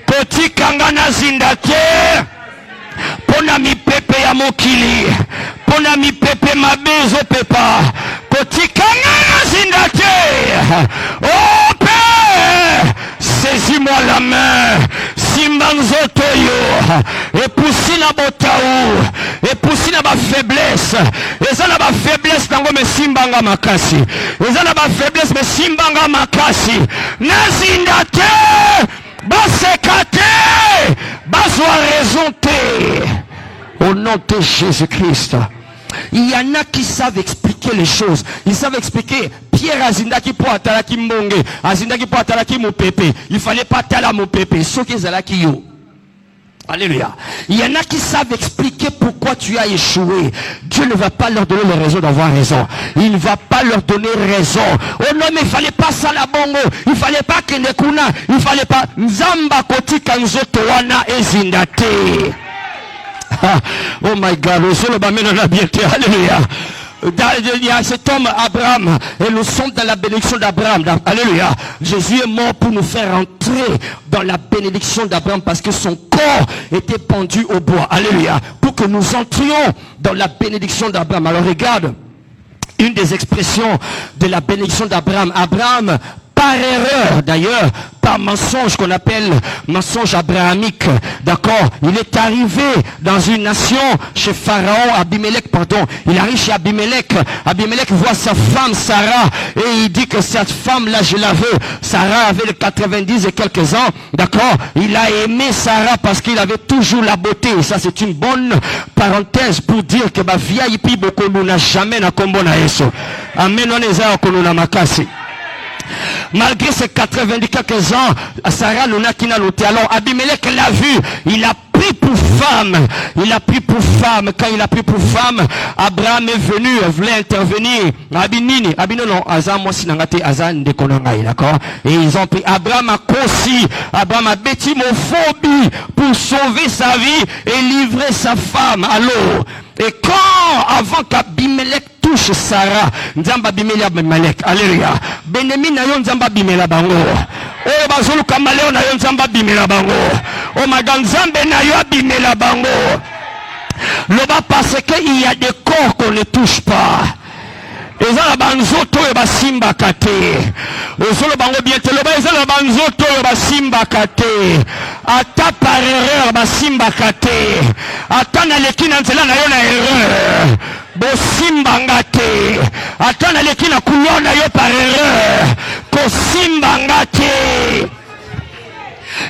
Koti kangana zindate. Pona mi pepe ya mokili. Pona mi pepe mabezo pepa. Koti kangana zindate. Oh Père, saisis-moi la main. Simbanzoto yo. Et poussi na botaou. Et poussi na ba faiblesse. Et ça na ba faiblesse nango me simbanga makasi. Et ça na ba faiblesse me simbanga makasi. Nazindate. Basekate. Bazwa raison te. Au nom de Jésus-Christ. Il y en a qui savent expliquer les choses. Ils savent expliquer. Pierre azindaki po atalaki mbonge. Azindaki po atalaki mopepe. Il fallait pas tala mopepe. Soki zalaki yo. Alléluia. Il y en a qui savent expliquer pourquoi tu as échoué. Dieu ne va pas leur donner les raisons d'avoir raison. Il ne va pas leur donner raison. Oh non, mais il fallait pas ça la bongo. Il fallait pas que nekuna. Il fallait pas. Nzamba koti kanzoto wana ezindate. Oh my God, alléluia. Il y a cet homme Abraham et nous sommes dans la bénédiction d'Abraham. Alléluia. Jésus est mort pour nous faire entrer dans la bénédiction d'Abraham parce que son corps était pendu au bois. Alléluia. Pour que nous entrions dans la bénédiction d'Abraham. Alors regarde une des expressions de la bénédiction d'Abraham. Abraham, par erreur d'ailleurs, par mensonge qu'on appelle mensonge abrahamique. D'accord? Il est arrivé dans une nation, chez Pharaon, Abimelech, pardon. Il arrive chez Abimelech. Abimelech voit sa femme Sarah et il dit que cette femme-là, je la veux. Sarah avait 90 et quelques ans. D'accord? Il a aimé Sarah parce qu'il avait toujours la beauté. Et ça, c'est une bonne parenthèse pour dire que ma vieille pi beaucoup n'a jamais na kombo na Yesu. Amen. On est à Okonuna Makasi. Malgré ses 90 quelques ans, Sarah Luna qui n'a noté. Alors Abimelech l'a vu, il a pris pour femme. Il a pris pour femme. Quand il a pris pour femme, Abraham est venu, voulait intervenir. Abinini, non, Azan moi sinangate Azan de Konangai, d'accord? Et ils ont pris. Abraham a conçu, Abraham a bétimophobie pour sauver sa vie et livrer sa femme à l'eau. Et quand, avant qu'Abimelech touche Sarah, Nzamba Abimelech, alléluia. Benemi na yo Nzamba Abimelech bango. Oh bazulu kamaleo na yo Nzamba Abimelech bango. Oh maganzambe na yo Abimelech bango. Loba parce qu'il y a des corps qu'on ne touche pas. Ezala banzoto yo basimba kate. Ozolo bango bien te loba ezala banzoto yo basimba kate. Ata par erreur basimba kate. Ata na lekina nzela na yo na erreur. Bosimba ngate. Ata na lekina kulo na yo par erreur. Kosimba ngate.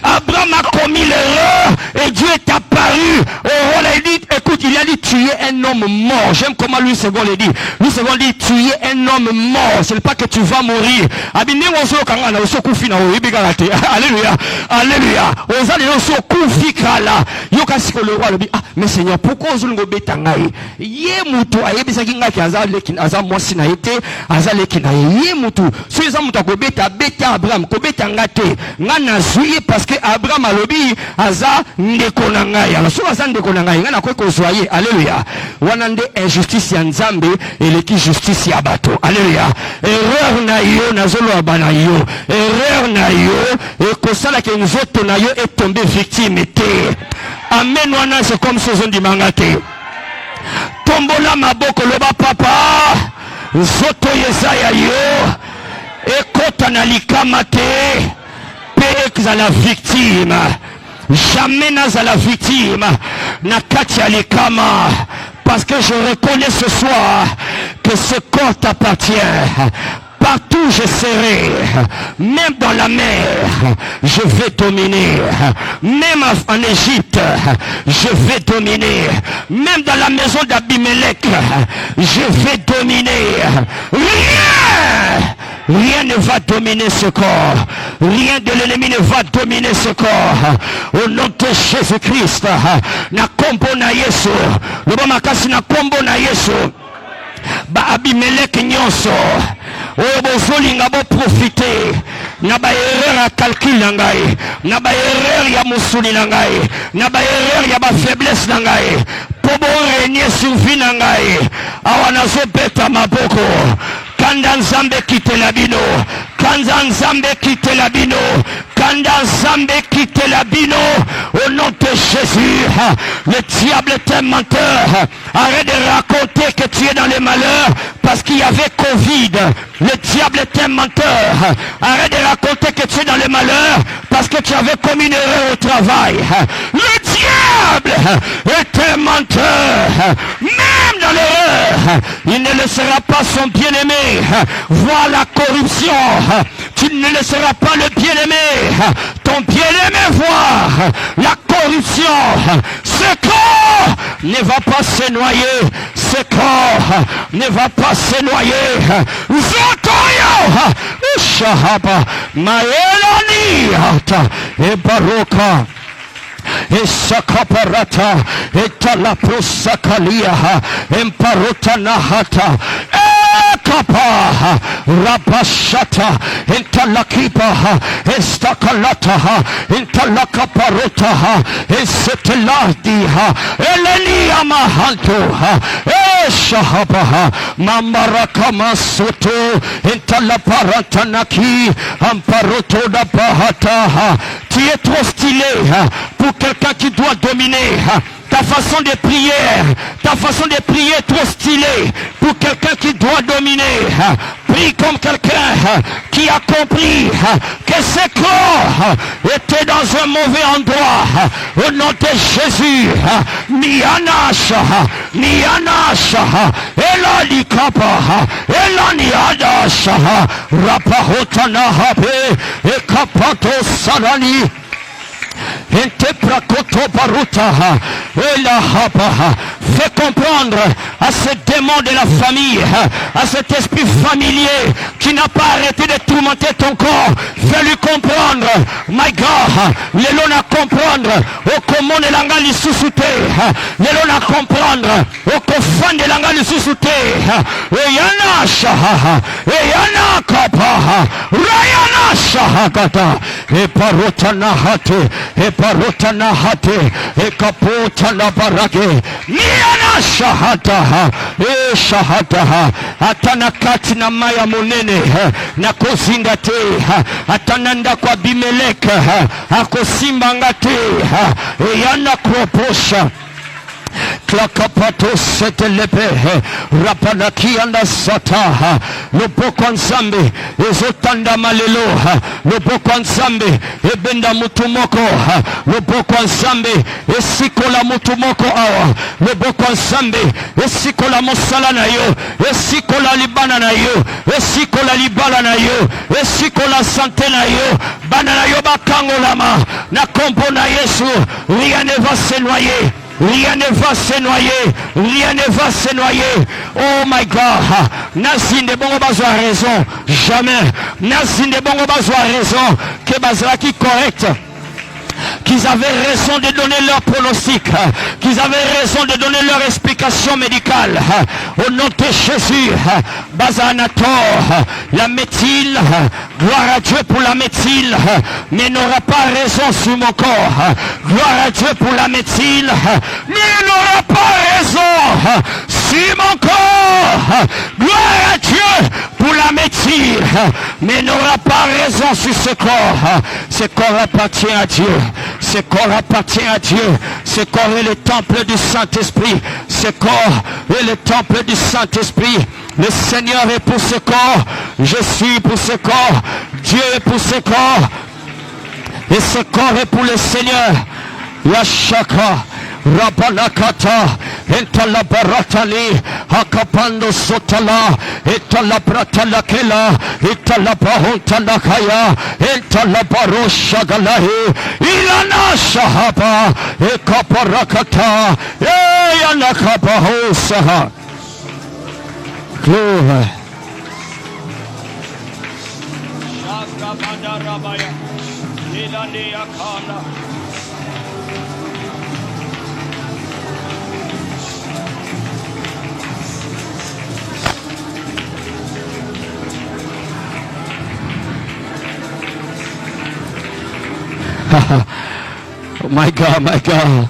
Abraham a commis l'erreur et Dieu est apparu. Oh, il a dit, écoute, il a dit tu es un homme mort. J'aime comment Louis II le dit. Louis II dit tu es un homme mort. Ce n'est pas que tu vas mourir. Alléluia. Alléluia. Mais Seigneur, pourquoi on nous bêta ngai? Yé mutu ayebisaki ngaki aza mwasi na ete azale kina yé mutu. Si eza mutu ko bêta Abraham ko bêta ngate ngana zuye parce que Abraham a lobi aza ndeko na ngai. Alors so aza ndeko na ngai ngana ko zoyer. Alléluia. Wanande injustice ya Nzambe eleki justice ya bato. Alléluia. Erreur na yo nazolo abana yo. Erreur na yo et kosala ke nzoto na yo est tombé victime te. Amen wana c'est comme saison du mangate. Tombola maboko loba papa. Zoto yesaya yo. Ekota na likama te. Pe à la victime. Jamais n'a à la victime. Na katia likama. Parce que je reconnais ce soir que ce corps t'appartient. Partout je serai, même dans la mer, je vais dominer. Même en Égypte, je vais dominer. Même dans la maison d'Abimelech, je vais dominer. Rien ne va dominer ce corps. Rien de l'ennemi ne va dominer ce corps. Au nom de Jésus-Christ, na kombo na Yesu. Loba makasi na kombo na Yesu. Ba Abimelech nyonso. Oyo bozolinga bo profiter na ba erreur ya calcul na ngai, na ba erreur ya musuli na ngai, na ba erreur ya ba faiblesse na ngai, po bo régner sur vie na ngai. Awa nazobeta maboko. Kanda Nzambe kite la bino. Kanda Nzambe kite la bino. Kanda Nzambe kite la bino. Au nom de Jésus, le diable est un menteur. Arrête de raconter que tu es dans les malheurs parce qu'il y avait Covid. Le diable est un menteur. Arrête de raconter que tu es dans les malheurs parce que tu avais commis une erreur au travail. Le diable est un menteur. Même dans l'erreur, il ne laissera pas son bien-aimé voir la corruption. Tu ne laisseras pas le bien-aimé, ton bien-aimé voir la corruption. Ce corps ne va pas se noyer. Ce corps ne va pas se noyer. Zotoyo Shahaba Maelani Ata et Baroka et Sakaparata et Talaprosakalia Emparota Nahata Kapa Rabashata Intalakipa Estakalata Intalakaparota Eseteladiha Elenia Mahanto Shahabaha Mamarakama Soto Intalaparantanaki Amparoto da Bahata. Tu es trop stylé pour quelqu'un qui doit dominer. Ta façon de prier est trop stylée pour quelqu'un qui doit dominer. Prie prie comme quelqu'un qui a compris que ses corps étaient dans un mauvais endroit. Au nom de Jésus, Mianasha, Elani Kapa, Elani Adasha, Rapahotana Habe, Ekapato Salani. Fais comprendre à ce démon de la famille, à cet esprit familier qui n'a pas arrêté de tourmenter ton corps. Fais-lui comprendre, my God, l'élona comprendre, au comment de l'anga li susute, l'élona comprendre, au kofan de l'anga li susute, et yana shaha, et yana kapa, rayana shahakata, et parotana hate, et parotana hate, et kapotana barage, niana shahata, e shahata, atana kati na maya munene, na kozinga te, atananda kwa Bimelek, akosimba ngate, e yana kroposha. Klakapato setelepe rapanaki anda sata lopoko nzambe ezotanda malelo lopoko nzambe ebenda mutumoko lopoko nzambe esikola mutumoko awa lopoko nzambe esikola mosala na yo esikola libana na yo esikola libala na yo esikola sante na yo bana na yo bakangolama na kombo na Yesu. Rien ne va se noyer. Rien ne va se noyer, rien ne va se noyer. Oh my God, Nazine bongo bazwa raison, jamais. Nazine bongo bazwa raison, que bazra qui correct. Qu'ils avaient raison de donner leur pronostic, qu'ils avaient raison de donner leur explication médicale. Au nom de Jésus, Bazanator, la méthyle, gloire à Dieu pour la méthyle, mais n'aura pas raison sur mon corps. Gloire à Dieu pour la méthyle, mais n'aura pas raison sur mon corps. Gloire à Dieu pour la méthyle, mais n'aura pas raison sur ce corps. Ce corps appartient à Dieu. Ce corps appartient à Dieu. Ce corps est le temple du Saint-Esprit. Ce corps est le temple du Saint-Esprit. Le Seigneur est pour ce corps. Je suis pour ce corps. Dieu est pour ce corps. Et ce corps est pour le Seigneur. Yashaka. Rabanakata, entala baratali, akapando sotala, etala bratala kela, etala bahontala kaya, entala barosha galahi, ilana shahaba, ekaparakata, eyanakabahosaha. Glory. Shakabadarabaya, ilani akana. Oh my God, my God.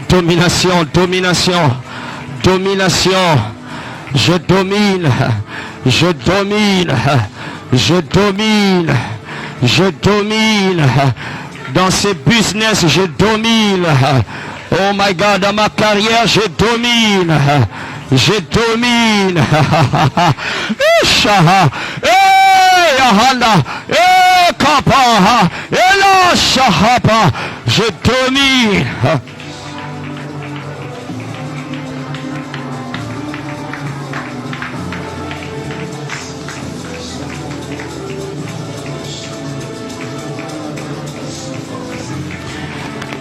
Domination, domination, domination. Je domine, je domine, je domine, je domine. Dans ces business, je domine. Oh my God, dans ma carrière, je domine. Je domine. Je domine.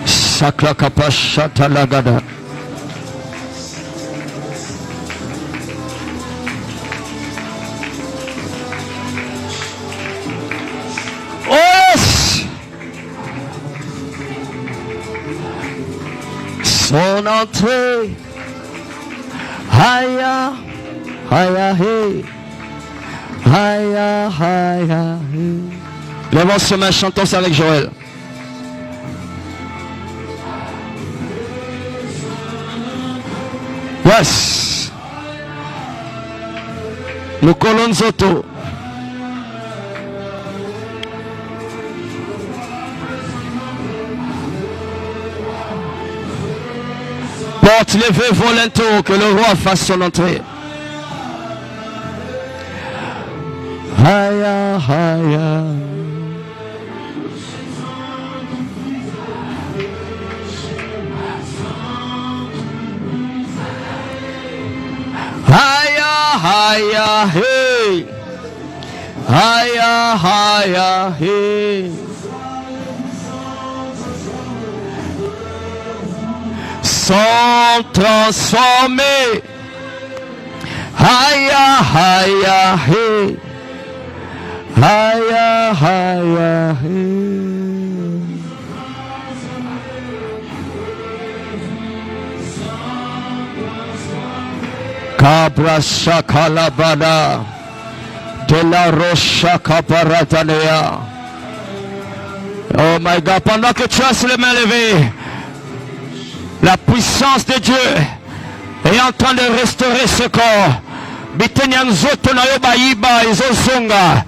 Sakla kapashata lagada. Son entrée, haya, haya, hey, haya, haya, hey. Lèvons ce main, chantons ça avec Joël. Yes. Nous collons auto. Porte levée volontaire que le roi fasse son entrée. Haya, haya. Haya, haya, hey. Haya, haya, hey. Sont transformés. Haya, haya, hey. Haya, haya, hey. Cabra shakalabana de la rocha caparatanea. Oh my God, pendant que tu as les mains levées, la puissance de Dieu est en train de restaurer ce corps. Bitenyanzoto na yo baiba ezozonga.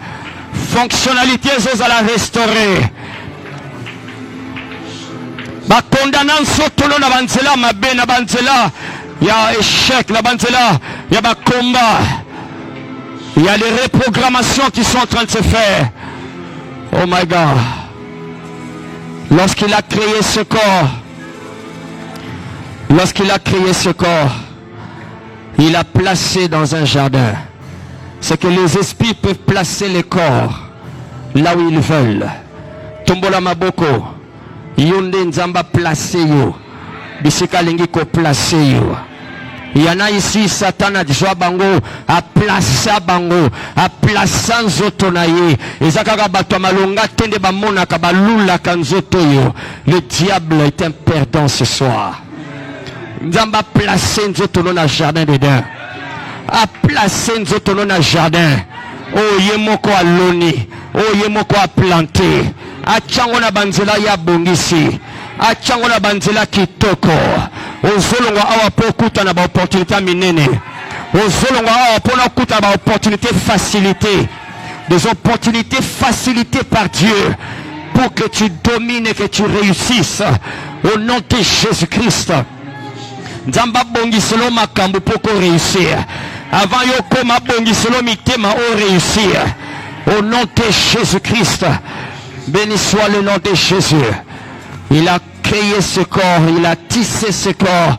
Fonctionnalité à la restaurer. Bakondana nsoto na banzela mabe na banzela. Il y a échec, la banzela, il y a un combat. Il y a des reprogrammations qui sont en train de se faire. Oh my God. Lorsqu'il a créé ce corps, il a placé dans un jardin. C'est que les esprits peuvent placer les corps là où ils veulent. Tombola maboko. Yonde nzamba placé yo. Bisika lingi ko placé yo. Il y en a ici, Satan a dit bango, a placé bango, a placé nzoto na ye. Ezakaka bato malonga tende ba mona ka balula kanzoto yo. Le diable est un perdant ce soir. Nzamba placé nzoto na jardin dedans. A placé nzoto na jardin. Oh yemoko a loni, oh yemoko a planté. A chango na banzela ya bongisi. Achango na banzela kitoko. Ozolonga awa po kuta na ba opportunité minene. Ozolonga awa po na kuta ba opportunité facilité. Des opportunités facilitées par Dieu pour que tu domines et que tu réussisses au nom de Jésus-Christ. Nzamba bongiselo makambo poko réussir. Avant yoko ma bongiselo mitema o réussir. Au nom de Jésus-Christ. Béni soit le nom de Jésus. Il a créé ce corps, il a tissé ce corps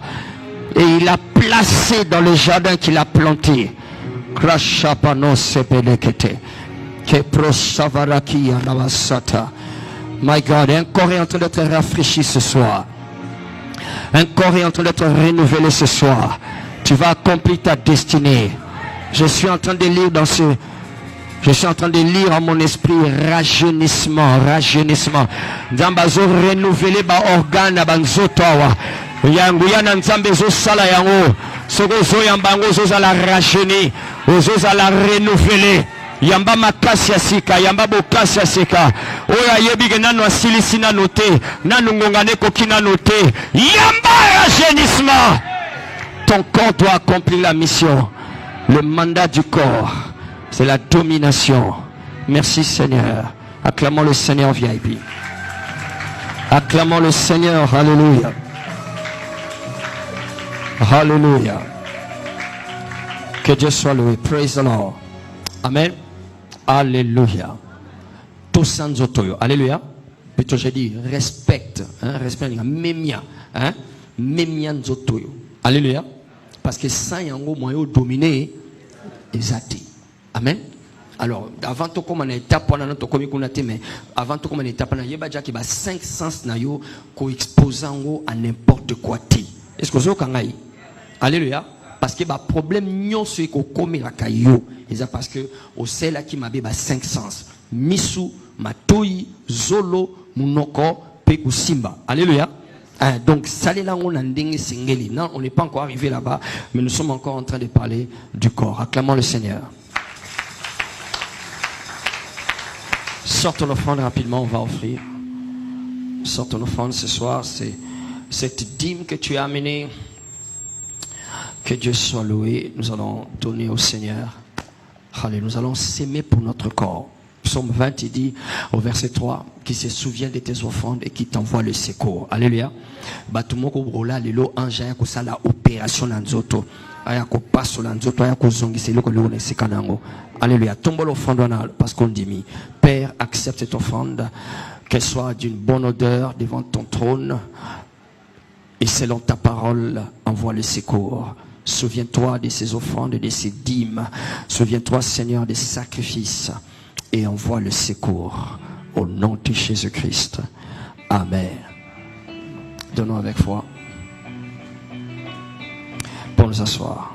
et il a placé dans le jardin qu'il a planté. My God, un corps est en train d'être rafraîchi ce soir. Un corps est en train d'être renouvelé ce soir. Tu vas accomplir ta destinée. Je suis en train de lire en mon esprit rajeunissement. Nzambazo renouveler ba organe banzoto awa. Yangu yana nzambe zo sala yango. Soko zo yambango zo za la rajeunir, zo za la renouveler. Yamba makasi ya sika, yamba bokasi ya sika. Oya yebige nano asilisi na note, nano ngongane kokina note. Yamba rajeunissement. Ton corps doit accomplir la mission. Le mandat du corps, c'est la domination. Merci Seigneur. Acclamons le Seigneur VIP. Acclamons le Seigneur. Alléluia. Alléluia. Que Dieu soit loué. Praise the Lord. Amen. Alléluia. Tosanzotoyo. Alléluia. Plutôt j'ai dit respecte. Respecte. Memia. Memia nzotoyo. Alléluia. Parce que sans yango moyo dominer ezati. Amen. Alors, avant tout comme on étape pendant notre commis qu'on a mais avant tout comme on étape pendant yeba déjà qui ba 5 sens na yo ko exposant à n'importe quoi ti. Est-ce que vous avez alléluia parce que ba problème nyonso ko komi la kayo. Et ça parce que au sel là qui m'a ba 5 sens. Misu, matoi, zolo, munoko, pekusimba. Alléluia. Donc, non, on n'est pas encore arrivé là-bas, mais nous sommes encore en train de parler du corps. Acclamons le Seigneur. Sors ton offrande rapidement, on va offrir. Sors ton offrande ce soir, c'est cette dîme que tu as amenée. Que Dieu soit loué. Nous allons donner au Seigneur. Allez, nous allons s'aimer pour notre corps. Psaume 20, il dit au verset 3, qui se souvient de tes offrandes et qui t'envoie le secours. Alléluia. Batumoko brola lelo anja ko sala opération nanzoto. Alléluia. Tombe l'offrande parce qu'on dit, Père, accepte cette offrande, qu'elle soit d'une bonne odeur devant ton trône, et selon ta parole, envoie le secours. Souviens-toi de ces offrandes, de ces dîmes. Souviens-toi, Seigneur, des sacrifices, et envoie le secours. Au nom de Jésus-Christ. Amen. Donnons avec foi. Pour nous asseoir.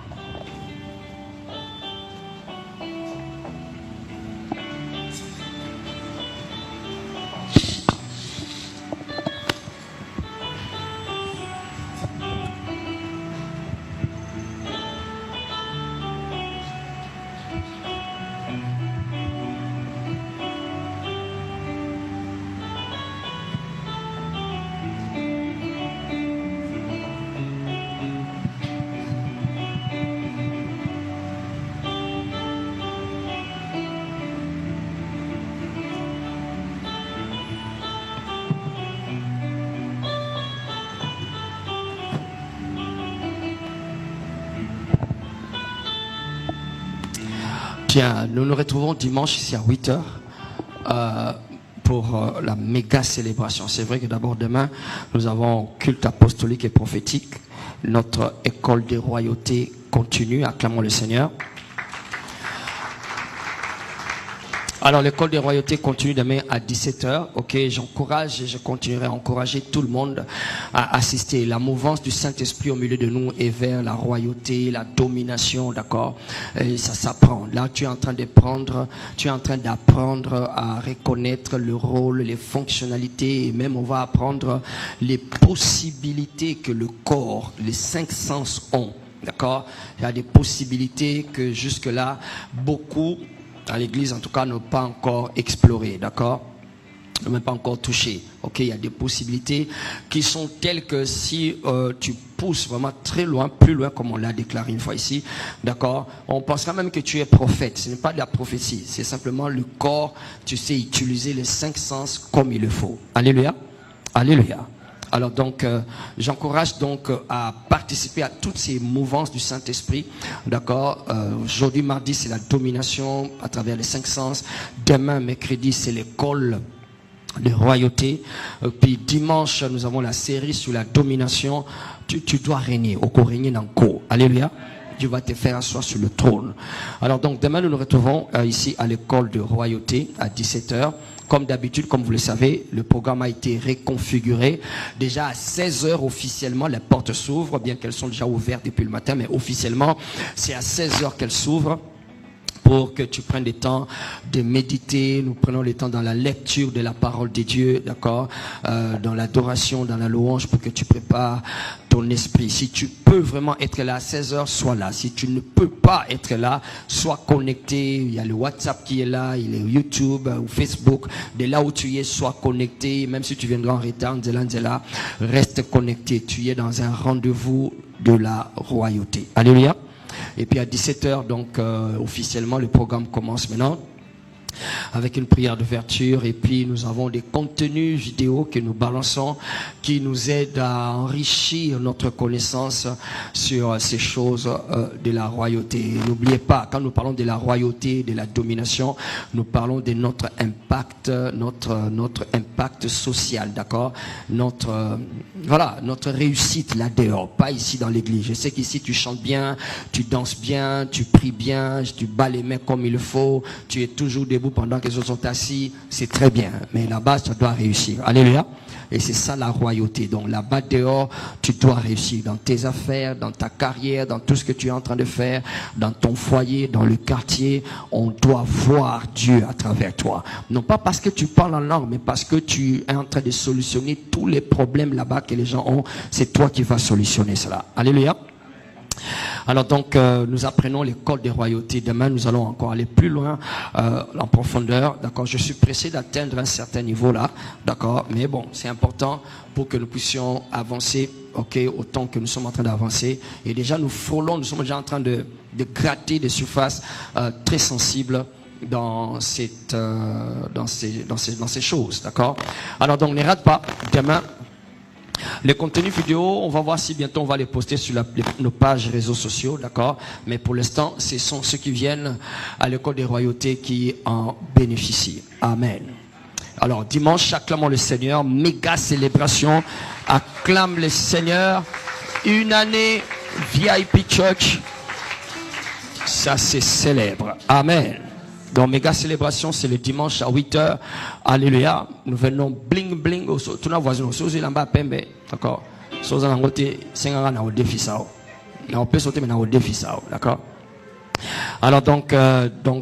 Bien, nous nous retrouvons dimanche ici à 8h pour la méga célébration. C'est vrai que d'abord demain, nous avons culte apostolique et prophétique. Notre école de royauté continue. Acclamons le Seigneur. Alors l'école des royautés continue demain à 17h. Ok, j'encourage et je continuerai à encourager tout le monde à assister. La mouvance du Saint-Esprit au milieu de nous est vers la royauté, la domination, d'accord. Et ça s'apprend. Là, tu es en train d'apprendre à reconnaître le rôle, les fonctionnalités, et même on va apprendre les possibilités que le corps, les 5 sens ont. D'accord. Il y a des possibilités que jusque-là, beaucoup à l'église en tout cas n'ont pas encore exploré, d'accord, n'ont même pas encore touché. Ok, il y a des possibilités qui sont telles que si tu pousses vraiment très loin, plus loin, comme on l'a déclaré une fois ici, d'accord, on pensera même que tu es prophète. Ce n'est pas de la prophétie, c'est simplement le corps, tu sais utiliser les 5 sens comme il le faut. Alléluia, alléluia. Alors donc, j'encourage donc à participer à toutes ces mouvances du Saint-Esprit, d'accord. Aujourd'hui, mardi, c'est la domination à travers les 5 sens. Demain, mercredi, c'est l'école de royauté. Puis dimanche, nous avons la série sur la domination. Tu dois régner, au régner dans le corps. Alléluia. Dieu va te faire asseoir sur le trône. Alors donc, demain, nous nous retrouvons ici à l'école de royauté à 17h. Comme d'habitude, comme vous le savez, le programme a été reconfiguré. Déjà à 16h officiellement, les portes s'ouvrent, bien qu'elles sont déjà ouvertes depuis le matin, mais officiellement, c'est à 16h qu'elles s'ouvrent. Pour que tu prennes le temps de méditer, nous prenons le temps dans la lecture de la parole de Dieu, d'accord, dans l'adoration, dans la louange, pour que tu prépares ton esprit. Si tu peux vraiment être là à 16h, sois là. Si tu ne peux pas être là, sois connecté. Il y a le WhatsApp qui est là, il y a YouTube ou Facebook. De là où tu es, sois connecté. Même si tu viendras en retard, Nzela, reste connecté. Tu es dans un rendez-vous de la royauté. Alléluia. Et puis à 17h, donc officiellement, le programme commence maintenant avec une prière d'ouverture. Et puis nous avons des contenus vidéo que nous balançons qui nous aident à enrichir notre connaissance sur ces choses de la royauté. N'oubliez pas, quand nous parlons de la royauté, de la domination, nous parlons de notre impact, notre impact social, d'accord, notre réussite là dehors, pas ici dans l'église. Je sais qu'ici tu chantes bien, tu danses bien, tu pries bien, tu bats les mains comme il le faut, tu es toujours debout pendant que les autres sont assis, c'est très bien. Mais là-bas, tu dois réussir. Alléluia. Et c'est ça la royauté. Donc là-bas dehors, tu dois réussir dans tes affaires, dans ta carrière, dans tout ce que tu es en train de faire, dans ton foyer, dans le quartier. On doit voir Dieu à travers toi. Non pas parce que tu parles en langue, mais parce que tu es en train de solutionner tous les problèmes là-bas que les gens ont. C'est toi qui vas solutionner cela. Alléluia. Alors donc, nous apprenons l'école des royautés. Demain, nous allons encore aller plus loin en profondeur. D'accord. Je suis pressé d'atteindre un certain niveau là. D'accord. Mais bon, c'est important pour que nous puissions avancer. Ok, autant que nous sommes en train d'avancer. Et déjà, nous frôlons. Nous sommes déjà en train de gratter des surfaces très sensibles dans ces choses. D'accord. Alors donc, ne rate pas demain. Les contenus vidéo, on va voir si bientôt on va les poster sur nos pages réseaux sociaux, d'accord? Mais pour l'instant, ce sont ceux qui viennent à l'école des royautés qui en bénéficient. Amen. Alors, dimanche, acclamons le Seigneur, méga célébration, acclame le Seigneur, une année VIP Church, ça c'est célèbre. Amen. Donc, méga célébration, c'est le dimanche à 8h. Alléluia. Nous venons bling bling. Tout nos voisins, d'accord? D'accord? Alors donc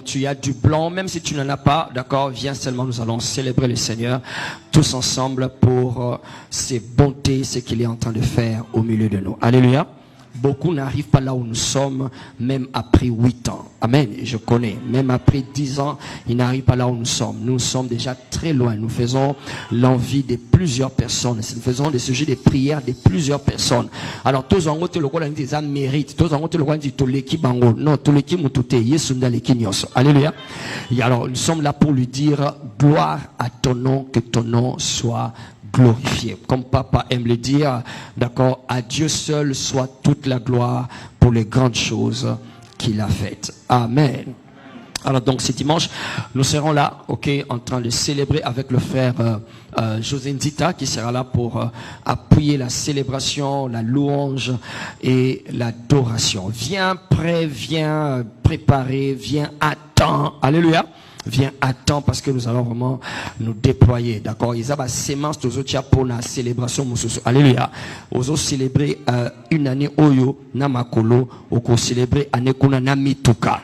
tu as du blanc, même si tu n'en as pas, d'accord, viens seulement, nous allons célébrer le Seigneur tous ensemble pour ses bontés, ce qu'il est en train de faire au milieu de nous. Alléluia. Beaucoup n'arrivent pas là où nous sommes, même après 8 ans. Amen. Je connais. Même après 10 ans, ils n'arrivent pas là où nous sommes. Nous sommes déjà très loin. Nous faisons l'envie de plusieurs personnes. Nous faisons des sujets de prière de plusieurs personnes. Alors, tous en haut, le roi des âmes méritent. Tous en haut, le roi dit, tous les qui bango. Non, tous les qui moutoute. Yesunda les qui nyos. Alléluia. Et alors, nous sommes là pour lui dire, gloire à ton nom, que ton nom soit glorifié. Comme papa aime le dire, d'accord, à Dieu seul soit toute la gloire pour les grandes choses qu'il a faites. Amen. Alors donc ce dimanche, nous serons là, ok, en train de célébrer avec le frère José Nzita qui sera là pour appuyer la célébration, la louange et l'adoration. Viens prêt, viens préparé, viens à temps. Alléluia. Viens à temps parce que nous allons vraiment nous déployer, d'accord? Ils ont sémence aux autres pour la célébration. Alléluia. Ils ont célébré une année oyo namakolo, ils ont célébré année kuna namituka.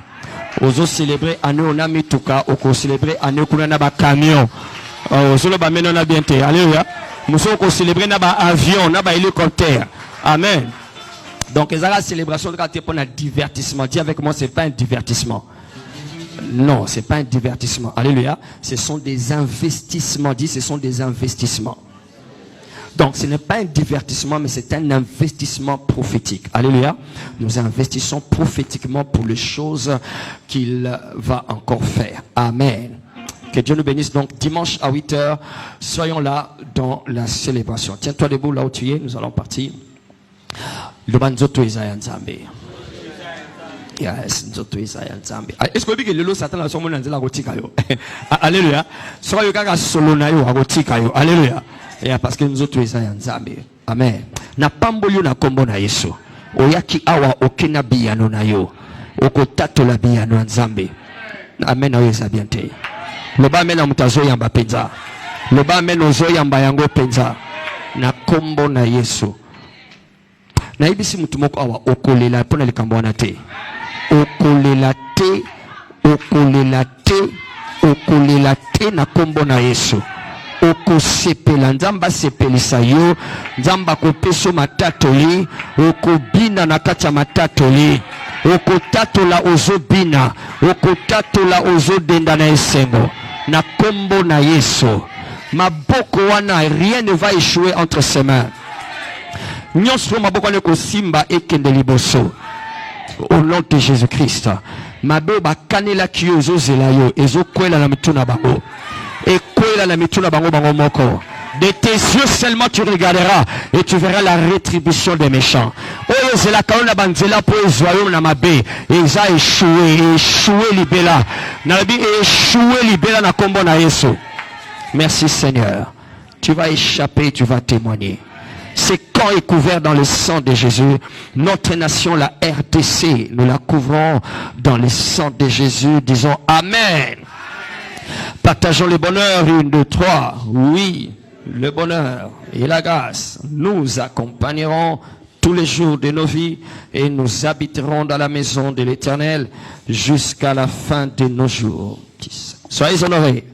Ils ont célébré année namituka, ils ont célébré année kuna naba camion. Ils ont bameno na biente. Alléluia. Nous avons célébré naba avion, naba hélicoptère. Amen. Donc ils ont la célébration de pour un divertissement. Dis avec moi, c'est pas un divertissement. Non, c'est pas un divertissement. Alléluia. Ce sont des investissements. Dis, ce sont des investissements. Donc, ce n'est pas un divertissement, mais c'est un investissement prophétique. Alléluia. Nous investissons prophétiquement pour les choses qu'il va encore faire. Amen. Que Dieu nous bénisse. Donc, dimanche à 8h, soyons là dans la célébration. Tiens-toi debout là où tu es. Nous allons partir. Yes, nzoto Israël Nzambe. Est-ce que vous le Satan a somo nanzela kotika yo? Alléluia. Soka yo kaka solo na yo akotika yo. Alléluia. Et parce que nzoto Israël Nzambe. Amen. Na pamboli na kombo na Yesu. Oyaki awa okena biyano na yo. Okotatola biyano Nzambe. Amen na yo sabiente. Loba amen na mutazo yamba penza. Loba amen ozo yamba yango penza. Na kombo na Yesu. Na ibisi mutu moko awa okolela pona likambo wana te. Okolela te na kombo na Yesu. Okosepela nzamba sepelisa yo, nzamba kopeso matatoli, okobina na kati ya matatoli, okotatola ozobina, okotatola ozodenda na esengo na kombo na Yesu. Maboko wana, rien ne va échouer entre ses mains. Nyonso maboko wana kosimba ekende liboso. Au nom de Jésus-Christ. Mabe bakanela kiyo ezozela yo, ezokwela na mituna bango. Ekwela na mituna bango bango moko. De tes yeux seulement tu regarderas et tu verras la rétribution des méchants. Oyo zela kaona banzela po ezwayo na mabe, eza échoué libela. Na bi échoué libela na kombo na Yesu. Merci Seigneur. Tu vas échapper, tu vas témoigner. Ce camp est couvert dans le sang de Jésus. Notre nation, la RDC, nous la couvrons dans le sang de Jésus. Disons Amen. Partageons le bonheur. 1, 2, 3. Oui, le bonheur et la grâce nous accompagneront tous les jours de nos vies et nous habiterons dans la maison de l'Éternel jusqu'à la fin de nos jours. Soyez honorés.